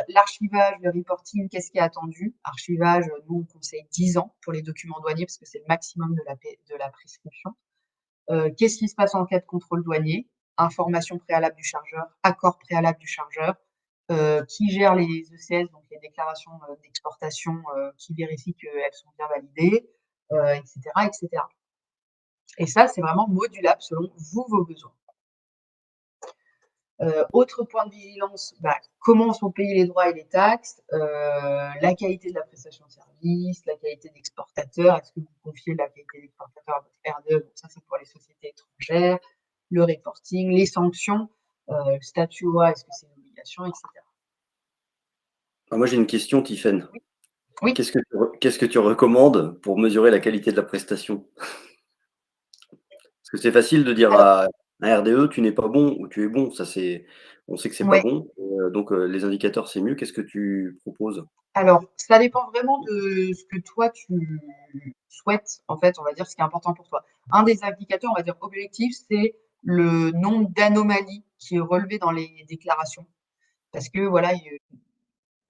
Speaker 2: L'archivage, le reporting, qu'est-ce qui est attendu? Archivage, nous, on conseille 10 ans pour les documents douaniers parce que c'est le maximum de la prescription. Qu'est-ce qui se passe en cas de contrôle douanier? Information préalable du chargeur, accord préalable du chargeur, qui gère les ECS, donc les déclarations d'exportation, qui vérifie qu'elles sont bien validées, etc., etc. Et ça, c'est vraiment modulable selon vous, vos besoins. Autre point de vigilance, comment sont payés les droits et les taxes, la qualité de la prestation de service, la qualité d'exportateur, est-ce que vous confiez la qualité d'exportateur à votre RDE? Donc ça, c'est pour les sociétés étrangères, le reporting, les sanctions, statut OA, est-ce que c'est une obligation, etc.
Speaker 1: Ah, moi j'ai une question, Tiffaine.
Speaker 2: Oui, oui.
Speaker 1: Qu'est-ce que tu recommandes pour mesurer la qualité de la prestation? Parce que c'est facile de dire
Speaker 2: Alors,
Speaker 1: à un RDE: «Tu n'es pas bon» ou «Tu es bon», ça c'est on sait que c'est pas
Speaker 2: ouais.
Speaker 1: bon, donc les indicateurs c'est mieux. Qu'est-ce que tu proposes?
Speaker 2: Alors, ça dépend vraiment de ce que toi tu souhaites, en fait, on va dire ce qui est important pour toi. Un des indicateurs, on va dire objectifs, c'est le nombre d'anomalies qui est relevé dans les déclarations. Parce que voilà,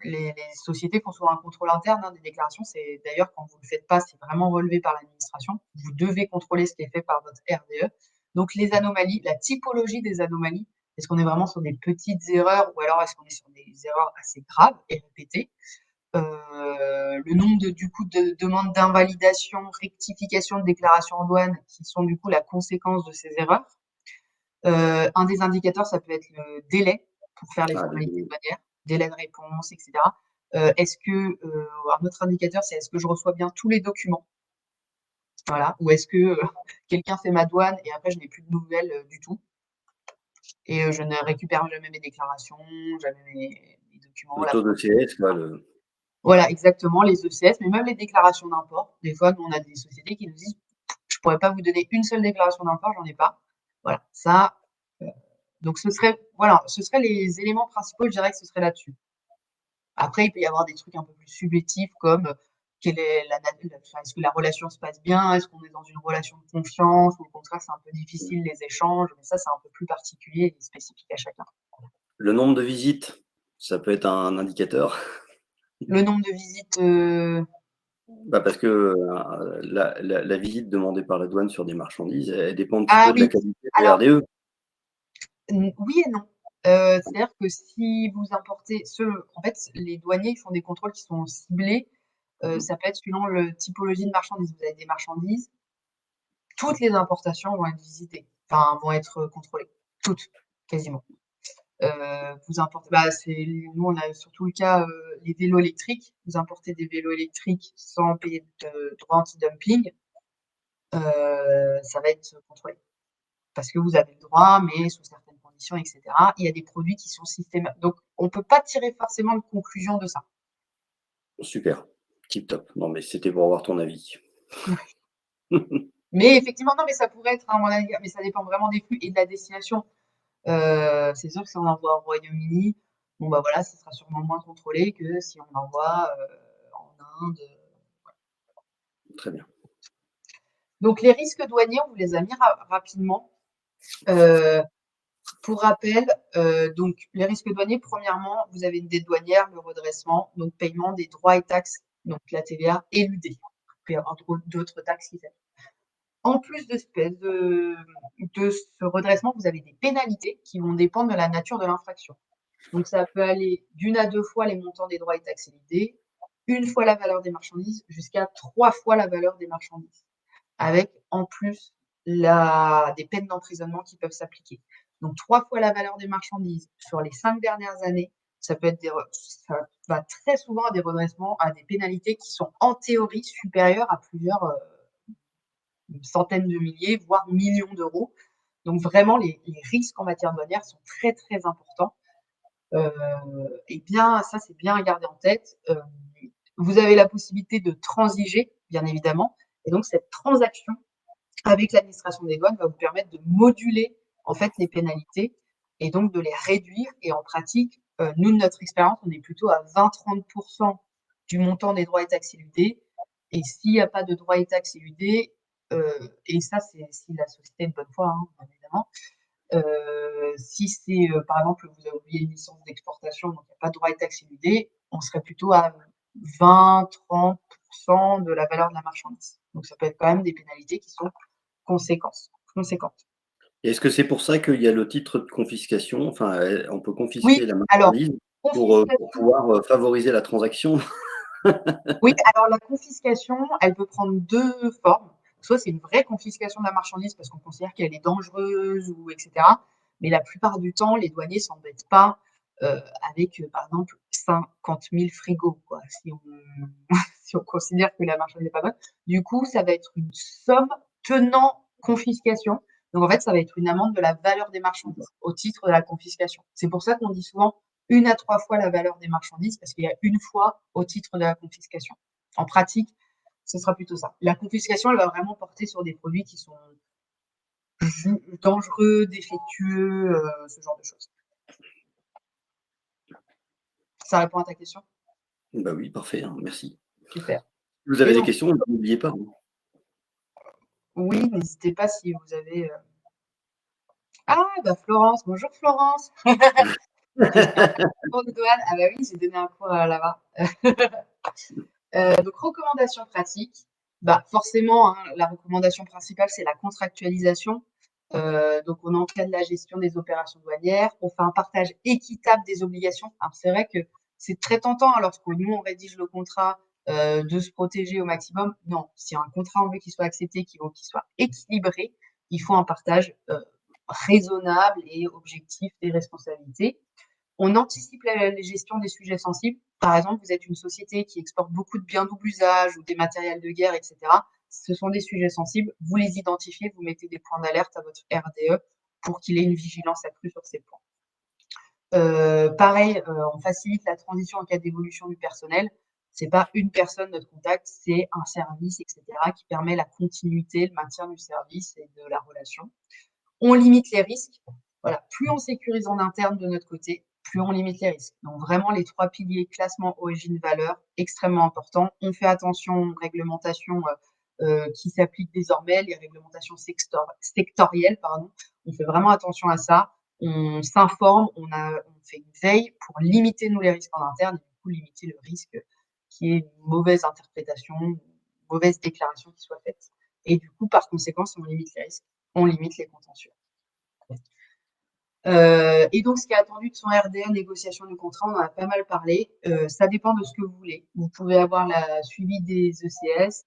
Speaker 2: les sociétés font souvent un contrôle interne, hein, des déclarations. C'est d'ailleurs quand vous ne le faites pas, c'est vraiment relevé par l'administration. Vous devez contrôler ce qui est fait par votre RDE. Donc les anomalies, la typologie des anomalies, est-ce qu'on est vraiment sur des petites erreurs ou alors est-ce qu'on est sur des erreurs assez graves et répétées? le nombre du coup de demandes d'invalidation, rectification de déclaration en douane qui sont du coup la conséquence de ces erreurs. Un des indicateurs, ça peut être le délai pour faire les
Speaker 1: Ah,
Speaker 2: formalités douanières, délai de réponse, etc. Un autre indicateur, c'est est-ce que je reçois bien tous les documents, voilà, ou est-ce que quelqu'un fait ma douane et après je n'ai plus de nouvelles du tout et je ne récupère jamais mes déclarations, jamais mes documents,
Speaker 1: le
Speaker 2: la
Speaker 1: taux d'ECS, quoi,
Speaker 2: voilà, exactement, les ECS, mais même les déclarations d'import. Des fois, nous, on a des sociétés qui nous disent: «Je pourrais pas vous donner une seule déclaration d'import, j'en ai pas». Voilà, ça, heu, donc ce seraient les éléments principaux, je dirais que ce serait là-dessus. Après, il peut y avoir des trucs un peu plus subjectifs comme, quelle est la nat enfin, est-ce que la relation se passe bien? Est-ce qu'on est dans une relation de confiance? Ou au contraire, c'est un peu difficile les échanges? Mais ça, c'est un peu plus particulier et spécifique à chacun.
Speaker 1: le nombre de visites, ça peut être un indicateur.
Speaker 2: Le nombre de visites,
Speaker 1: Bah, parce que, la visite demandée par la douane sur des marchandises, elle dépend un petit
Speaker 2: ah
Speaker 1: peu de la
Speaker 2: oui,
Speaker 1: qualité des
Speaker 2: alors
Speaker 1: RDE.
Speaker 2: oui et non. C'est-à-dire que si vous importez en fait, les douaniers, ils font des contrôles qui sont ciblés,
Speaker 1: Mmh.
Speaker 2: ça peut être suivant le typologie de marchandises. Vous avez des marchandises, toutes les importations vont être visitées, enfin vont être contrôlées, toutes, quasiment. Vous importez nous on a surtout le cas, les vélos électriques. Vous importez des vélos électriques sans payer de droits anti-dumping, ça va être contrôlé. Parce que vous avez le droit, mais sous certaines conditions, et cetera. Il y a des produits qui sont systématiques. Donc, on ne peut pas tirer forcément de conclusion de ça.
Speaker 1: Super, tip top. Non, mais c'était pour avoir ton avis.
Speaker 2: Mais effectivement, non, mais ça pourrait être, à mon avis, mais ça dépend vraiment des flux et de la destination. C'est sûr que si on envoie au Royaume-Uni, bon, bah voilà, ce sera sûrement moins contrôlé que si on envoie en Inde.
Speaker 1: Très bien.
Speaker 2: Donc, les risques douaniers, on vous les a mis rapidement. Euh, Pour rappel, donc les risques douaniers, premièrement, vous avez une dette douanière, le redressement, donc paiement des droits et taxes, donc la TVA éludée. Il peut y avoir d'autres taxes qui s'ajoutent. En plus de ce redressement, vous avez des pénalités qui vont dépendre de la nature de l'infraction. Donc ça peut aller d'une à deux fois les montants des droits et taxes éludés, une fois la valeur des marchandises, jusqu'à trois fois la valeur des marchandises, avec en plus des peines d'emprisonnement qui peuvent s'appliquer. Donc trois fois la valeur des marchandises sur les 5 dernières années, ça ça va très souvent à des redressements, à des pénalités qui sont en théorie supérieures à plusieurs centaines de milliers, voire millions d'euros. Donc vraiment, les risques en matière douanière sont très très importants. Et bien, ça c'est bien à garder en tête. Vous avez la possibilité de transiger, bien évidemment, et donc cette transaction avec l'administration des douanes va vous permettre de moduler en fait les pénalités et donc de les réduire. Et en pratique, nous, de notre expérience, on est plutôt à 20-30% du montant des droits et taxes éludés. Et s'il n'y a pas de droits et taxes éludés, et ça, c'est si la société est de bonne foi, hein, bien évidemment. Si c'est, par exemple, vous avez oublié une licence d'exportation, donc il n'y a pas de droits et taxes éludés, on serait plutôt à 20-30% de la valeur de la marchandise. Donc ça peut être quand même des pénalités qui sont conséquentes.
Speaker 1: Et est-ce que c'est pour ça qu'il y a le titre de confiscation? Enfin, on peut
Speaker 2: Oui,
Speaker 1: confisquer la
Speaker 2: alors,
Speaker 1: marchandise pour
Speaker 2: confiscation,
Speaker 1: pouvoir, favoriser la transaction?
Speaker 2: oui, alors la confiscation, elle peut prendre deux formes. Soit c'est une vraie confiscation de la marchandise parce qu'on considère qu'elle est dangereuse ou etc. Mais la plupart du temps, les douaniers s'embêtent pas avec, par exemple, 50 000 frigos, quoi, si on, si on considère que la marchandise n'est pas bonne. Du coup, ça va être une somme tenant confiscation. Donc en fait, ça va être une amende de la valeur des marchandises au titre de la confiscation. C'est pour ça qu'on dit souvent une à trois fois la valeur des marchandises, parce qu'il y a une fois au titre de la confiscation. En pratique, ce sera plutôt ça. La confiscation, elle va vraiment porter sur des produits qui sont dangereux, défectueux, ce genre de choses. Ça répond à ta question?
Speaker 1: Bah oui, parfait, hein, merci.
Speaker 2: Super.
Speaker 1: Si vous avez
Speaker 2: Et
Speaker 1: des
Speaker 2: donc,
Speaker 1: questions, n'oubliez pas, hein.
Speaker 2: oui, n'hésitez pas si vous avez. Ah, bah Florence, bonjour Florence. Qui suit en cours de douane. Ah bah oui, j'ai donné un cours là-bas. Donc, recommandations pratiques. Bah, forcément, hein, la recommandation principale, c'est la contractualisation. Donc, on encadre la gestion des opérations douanières. On fait un partage équitable des obligations. Alors, c'est vrai que C'est très tentant, hein, lorsque nous, on rédige le contrat, de se protéger au maximum. Non, si un contrat, on veut qu'il soit accepté, qu'il soit équilibré, il faut un partage, raisonnable et objectif des responsabilités. On anticipe la gestion des sujets sensibles. Par exemple, vous êtes une société qui exporte beaucoup de biens double usage ou des matériels de guerre, et cetera. Ce sont des sujets sensibles, vous les identifiez, vous mettez des points d'alerte à votre RDE pour qu'il ait une vigilance accrue sur ces points. Pareil, on facilite la transition en cas d'évolution du personnel. C'est pas une personne notre contact, c'est un service, et cetera, qui permet la continuité, le maintien du service et de la relation. On limite les risques. Voilà, plus on sécurise en interne de notre côté, plus on limite les risques. Donc vraiment les 3 piliers classement, origine, valeur, extrêmement important. On fait attention aux réglementations, qui s'appliquent désormais, les réglementations sectorielles, pardon. On fait vraiment attention à ça. On s'informe, on fait une veille pour limiter, nous, les risques en interne et du coup limiter le risque qu'il y ait une mauvaise interprétation, une mauvaise déclaration qui soit faite. Et du coup, par conséquent, si on limite les risques, on limite les contentieux. Et donc, ce qui est attendu de son RDE, négociation du contrat, on en a pas mal parlé. Ça dépend de ce que vous voulez. Vous pouvez avoir la suivi des ECS.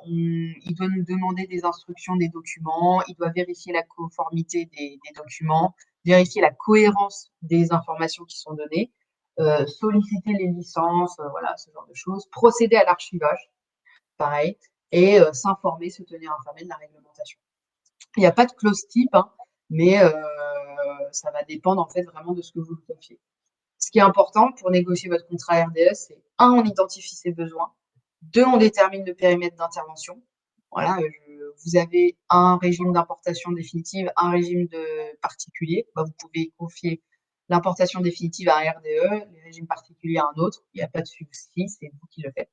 Speaker 2: Il doit nous demander des instructions des documents. Il doit vérifier la conformité des documents, vérifier la cohérence des informations qui sont données, solliciter les licences, voilà, ce genre de choses. Procéder à l'archivage, pareil, et s'informer, se tenir informé de la réglementation. Il n'y a pas de clause type, hein, mais ça va dépendre en fait vraiment de ce que vous lui confiez. Ce qui est important pour négocier votre contrat RDE, c'est un, on identifie ses besoins. Deux, on détermine le périmètre d'intervention. Voilà, vous avez un régime d'importation définitive, un régime de particulier. Bah, vous pouvez confier l'importation définitive à un RDE, les régimes particuliers à un autre. Il n'y a pas de souci, c'est vous qui le faites.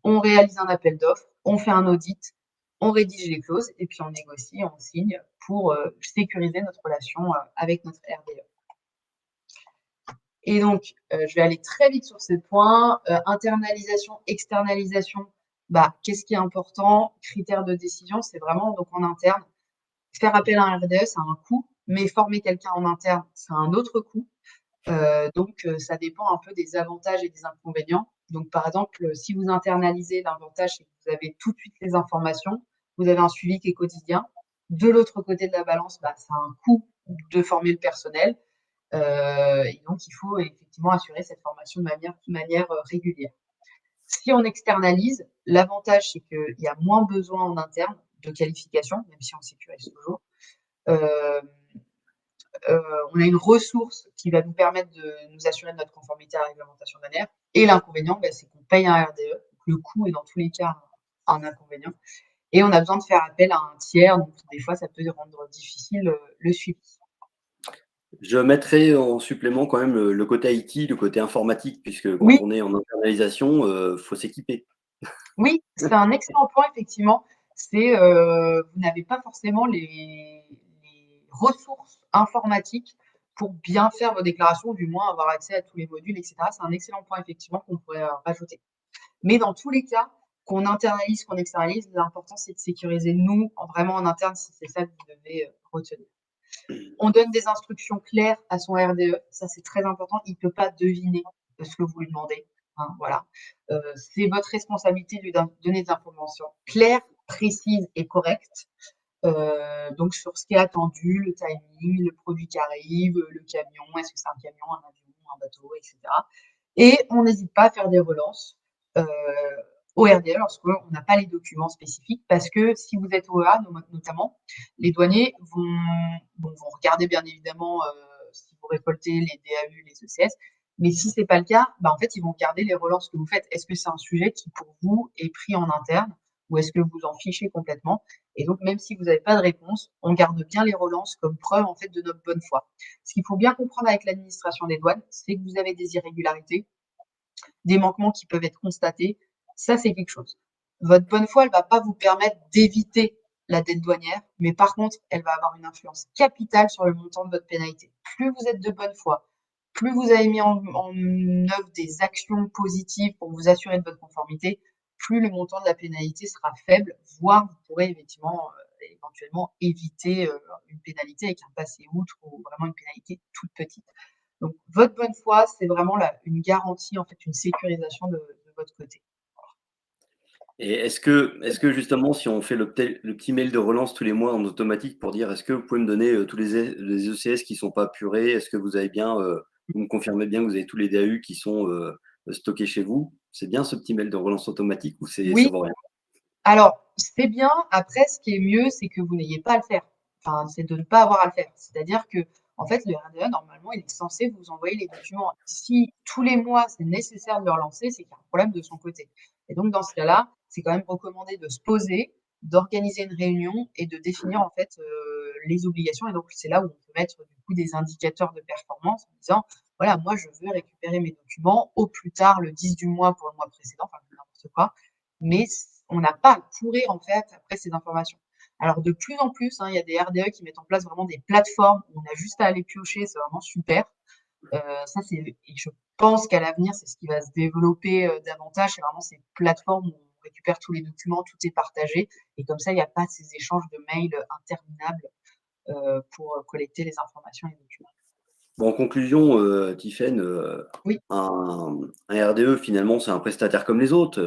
Speaker 2: On réalise un appel d'offres, on fait un audit, on rédige les clauses et puis on négocie, on signe pour sécuriser notre relation avec notre RDE. Et donc, je vais aller très vite sur ces points. Internalisation, externalisation, bah, qu'est-ce qui est important? Critères de décision, c'est vraiment donc en interne. Faire appel à un RDE, c'est un coût, mais former quelqu'un en interne, c'est un autre coût. Donc, ça dépend un peu des avantages et des inconvénients. Donc, par exemple, si vous internalisez, l'avantage, c'est que vous avez tout de suite les informations, vous avez un suivi qui est quotidien. De l'autre côté de la balance, bah, c'est un coût de former le personnel. Et donc, il faut effectivement assurer cette formation de manière régulière. Si on externalise, l'avantage, c'est qu'il y a moins besoin en interne de qualification, même si on sécurise toujours. On a une ressource qui va nous permettre de nous assurer de notre conformité à la réglementation d'ANR. Et l'inconvénient, c'est qu'on paye un RDE. Le coût est dans tous les cas un inconvénient. Et on a besoin de faire appel à un tiers. Donc, des fois, ça peut rendre difficile le suivi.
Speaker 1: Je mettrai en supplément quand même le côté IT, le côté informatique, puisque quand
Speaker 2: Oui,
Speaker 1: on est en internalisation, faut s'équiper.
Speaker 2: oui, c'est un excellent point, effectivement. C'est vous n'avez pas forcément les ressources informatiques pour bien faire vos déclarations, ou du moins avoir accès à tous les modules, et cetera. C'est un excellent point, effectivement, qu'on pourrait rajouter. Mais dans tous les cas, qu'on internalise, qu'on externalise, l'important, c'est de sécuriser nous, vraiment en interne, si c'est ça que vous devez retenir. On donne des instructions claires à son RDE, ça c'est très important. Il ne peut pas deviner ce que vous lui demandez. Hein, voilà. C'est votre responsabilité de lui donner des informations claires, précises et correctes. Donc sur ce qui est attendu, le timing, le produit qui arrive, le camion, est-ce que c'est un camion, un avion, un bateau, etc. Et on n'hésite pas à faire des relances au RDE lorsqu'on n'a pas les documents spécifiques, parce que si vous êtes OEA notamment, les douaniers vont regarder bien évidemment si vous récoltez les DAU, les ECS, mais si c'est pas le cas, bah, en fait, ils vont regarder les relances que vous faites. Est-ce que c'est un sujet qui, pour vous, est pris en interne ou est-ce que vous en fichez complètement? Et donc, même si vous n'avez pas de réponse, on garde bien les relances comme preuve en fait de notre bonne foi. Ce qu'il faut bien comprendre avec l'administration des douanes, c'est que vous avez des irrégularités, des manquements qui peuvent être constatés. Ça, c'est quelque chose. Votre bonne foi, elle va pas vous permettre d'éviter la dette douanière, mais par contre, elle va avoir une influence capitale sur le montant de votre pénalité. Plus vous êtes de bonne foi, plus vous avez mis en œuvre des actions positives pour vous assurer de votre conformité, plus le montant de la pénalité sera faible, voire vous pourrez effectivement, éventuellement éviter une pénalité avec un passé outre ou vraiment une pénalité toute petite. Donc votre bonne foi, c'est vraiment une garantie, en fait, une sécurisation de votre côté.
Speaker 1: Et est-ce que justement, si on fait le petit mail de relance tous les mois en automatique pour dire: «Est-ce que vous pouvez me donner, tous les ECS qui sont pas apurés? Est-ce que vous avez bien, vous me confirmez bien que vous avez tous les DAU qui sont, stockés chez vous?» C'est bien ce petit mail de relance automatique ou ça
Speaker 2: Oui.
Speaker 1: vaut rien?
Speaker 2: Alors, c'est bien. Après, ce qui est mieux, c'est que vous n'ayez pas à le faire. Enfin, c'est de ne pas avoir à le faire. C'est-à-dire que, en fait, le RDA, normalement, il est censé vous envoyer les documents. Si tous les mois, c'est nécessaire de le relancer, c'est qu'il y a un problème de son côté. Et donc, dans ce cas-là, c'est quand même recommandé de se poser, d'organiser une réunion et de définir, en fait, les obligations. Et donc, c'est là où on peut mettre, du coup, des indicateurs de performance en disant: «Voilà, moi, je veux récupérer mes documents au plus tard le 10 du mois pour le mois précédent», enfin, n'importe quoi. Mais on n'a pas à courir en fait après ces informations. Alors de plus en plus, hein, il y a des RDE qui mettent en place vraiment des plateformes où on a juste à aller piocher, c'est vraiment super. Ça c'est et je pense qu'à l'avenir, c'est ce qui va se développer, davantage, c'est vraiment ces plateformes où on récupère tous les documents, tout est partagé et comme ça, il y a pas ces échanges de mails, interminables, pour, collecter les informations et les documents.
Speaker 1: Bon, en conclusion, Tiphaine,
Speaker 2: Oui,
Speaker 1: un RDE finalement, c'est un prestataire comme les autres,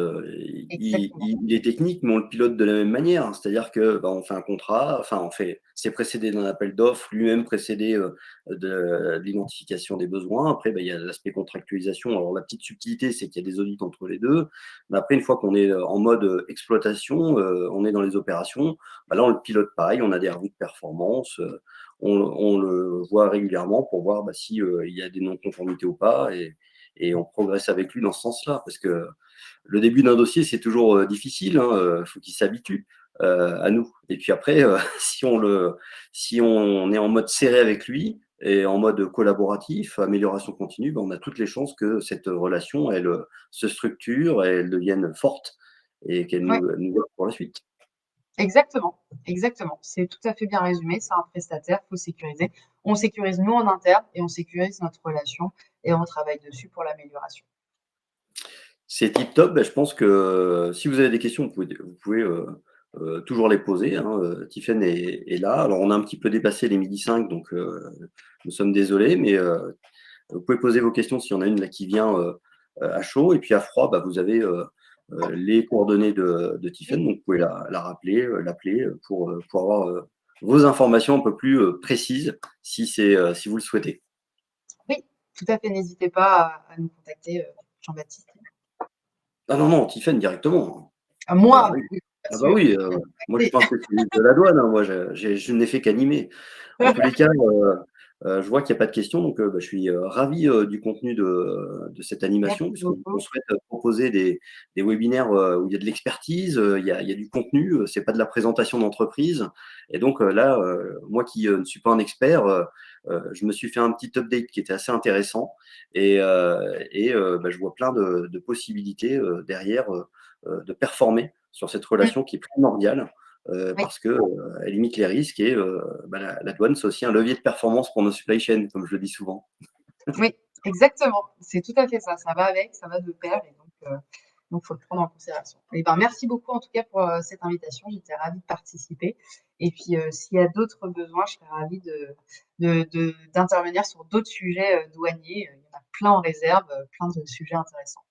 Speaker 2: exactement.
Speaker 1: il est technique, mais on le pilote de la même manière. Hein. C'est-à-dire que, bah, on fait un contrat, enfin c'est précédé d'un appel d'offres, lui-même précédé, de l'identification des besoins. Après, bah, il y a l'aspect contractualisation. Alors la petite subtilité, c'est qu'il y a des audits entre les 2. Mais après, une fois qu'on est, en mode, exploitation, on est dans les opérations, bah, là, on le pilote pareil, on a des revues de performance, on le voit régulièrement pour voir, bah, si, il y a des non-conformités ou pas et on progresse avec lui dans ce sens-là. Parce que le début d'un dossier, c'est toujours, difficile, hein, faut qu'il s'habitue, à nous et puis après, si on est en mode serré avec lui et en mode collaboratif, amélioration continue, bah, on a toutes les chances que cette relation, elle, se structure, elle devienne forte et qu'elle
Speaker 2: Ouais.
Speaker 1: nous garde pour la suite.
Speaker 2: Exactement, exactement. C'est tout à fait bien résumé. C'est un prestataire, faut sécuriser. On sécurise nous en interne et on sécurise notre relation et on travaille dessus pour l'amélioration.
Speaker 1: C'est tip top. Bah, je pense que si vous avez des questions, vous pouvez, toujours les poser, hein, Tiphaine est là. Alors on a un petit peu dépassé les 12h05 donc nous sommes désolés, mais vous pouvez poser vos questions s'il y en a une là qui vient, à chaud et puis à froid, bah, vous avez, les coordonnées de
Speaker 2: Oui,
Speaker 1: Tiphaine, donc vous pouvez la rappeler, l'appeler, pour avoir, vos informations un peu plus, précises si vous le souhaitez.
Speaker 2: oui, tout à fait. N'hésitez pas à nous contacter, Jean-Baptiste.
Speaker 1: Ah non, non, Tiphaine directement.
Speaker 2: À
Speaker 1: Ah bah
Speaker 2: moi,
Speaker 1: oui.
Speaker 2: oui, bien
Speaker 1: Ah bah
Speaker 2: sûr.
Speaker 1: oui, moi je suis pas un spécialiste de la douane, hein, moi je n'ai fait qu'animer. En tous les cas, je vois qu'il y a pas de questions donc bah, je suis, ravi, du contenu de cette animation
Speaker 2: Merci
Speaker 1: puisqu'on
Speaker 2: beaucoup.
Speaker 1: souhaite, proposer des webinaires, où il y a de l'expertise, il y a du contenu, c'est pas de la présentation d'entreprise et donc là, moi qui, ne suis pas un expert, je me suis fait un petit update qui était assez intéressant et bah, je vois plein de possibilités, derrière, de performer sur cette
Speaker 2: Mmh,
Speaker 1: relation qui est primordiale,
Speaker 2: oui,
Speaker 1: parce que, elle limite les risques et bah, la douane, c'est aussi un levier de performance pour nos supply chain, comme je le dis souvent.
Speaker 2: oui, exactement. C'est tout à fait ça. Ça va avec, ça va de pair et donc faut le prendre en considération. Et ben, merci beaucoup en tout cas pour, cette invitation. J'étais ravie de participer et puis, s'il y a d'autres besoins, je serais ravie d'intervenir sur d'autres sujets, douaniers. Il y en a plein en réserve, plein de sujets intéressants.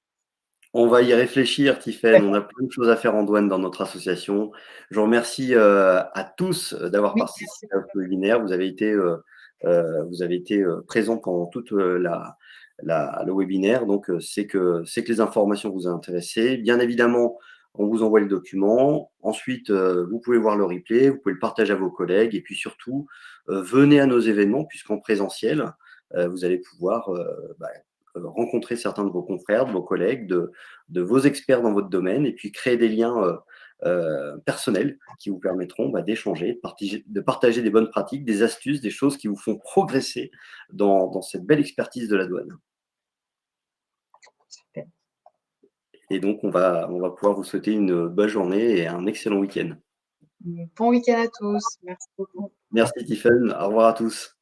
Speaker 1: On va y réfléchir, Tiphaine, on a plein de choses à faire en douane dans notre association. Je vous remercie, à tous, d'avoir
Speaker 2: Oui, merci
Speaker 1: participé à
Speaker 2: beaucoup.
Speaker 1: ce webinaire. Vous avez été, présents pendant toute, le webinaire, donc c'est que les informations vous ont intéressé. Bien évidemment, on vous envoie le document. Ensuite, vous pouvez voir le replay, vous pouvez le partager à vos collègues et puis surtout, venez à nos événements puisqu'en présentiel, vous allez pouvoir, bah, rencontrer certains de vos confrères, de vos collègues, de vos experts dans votre domaine et puis créer des liens, personnels qui vous permettront, bah, d'échanger, de partager des bonnes pratiques, des astuces, des choses qui vous font progresser dans cette belle expertise de la douane.
Speaker 2: Super.
Speaker 1: Et donc on va pouvoir vous souhaiter une bonne journée et un excellent week-end.
Speaker 2: Bon week-end à tous. Merci beaucoup.
Speaker 1: Merci Tiffen, au revoir à tous.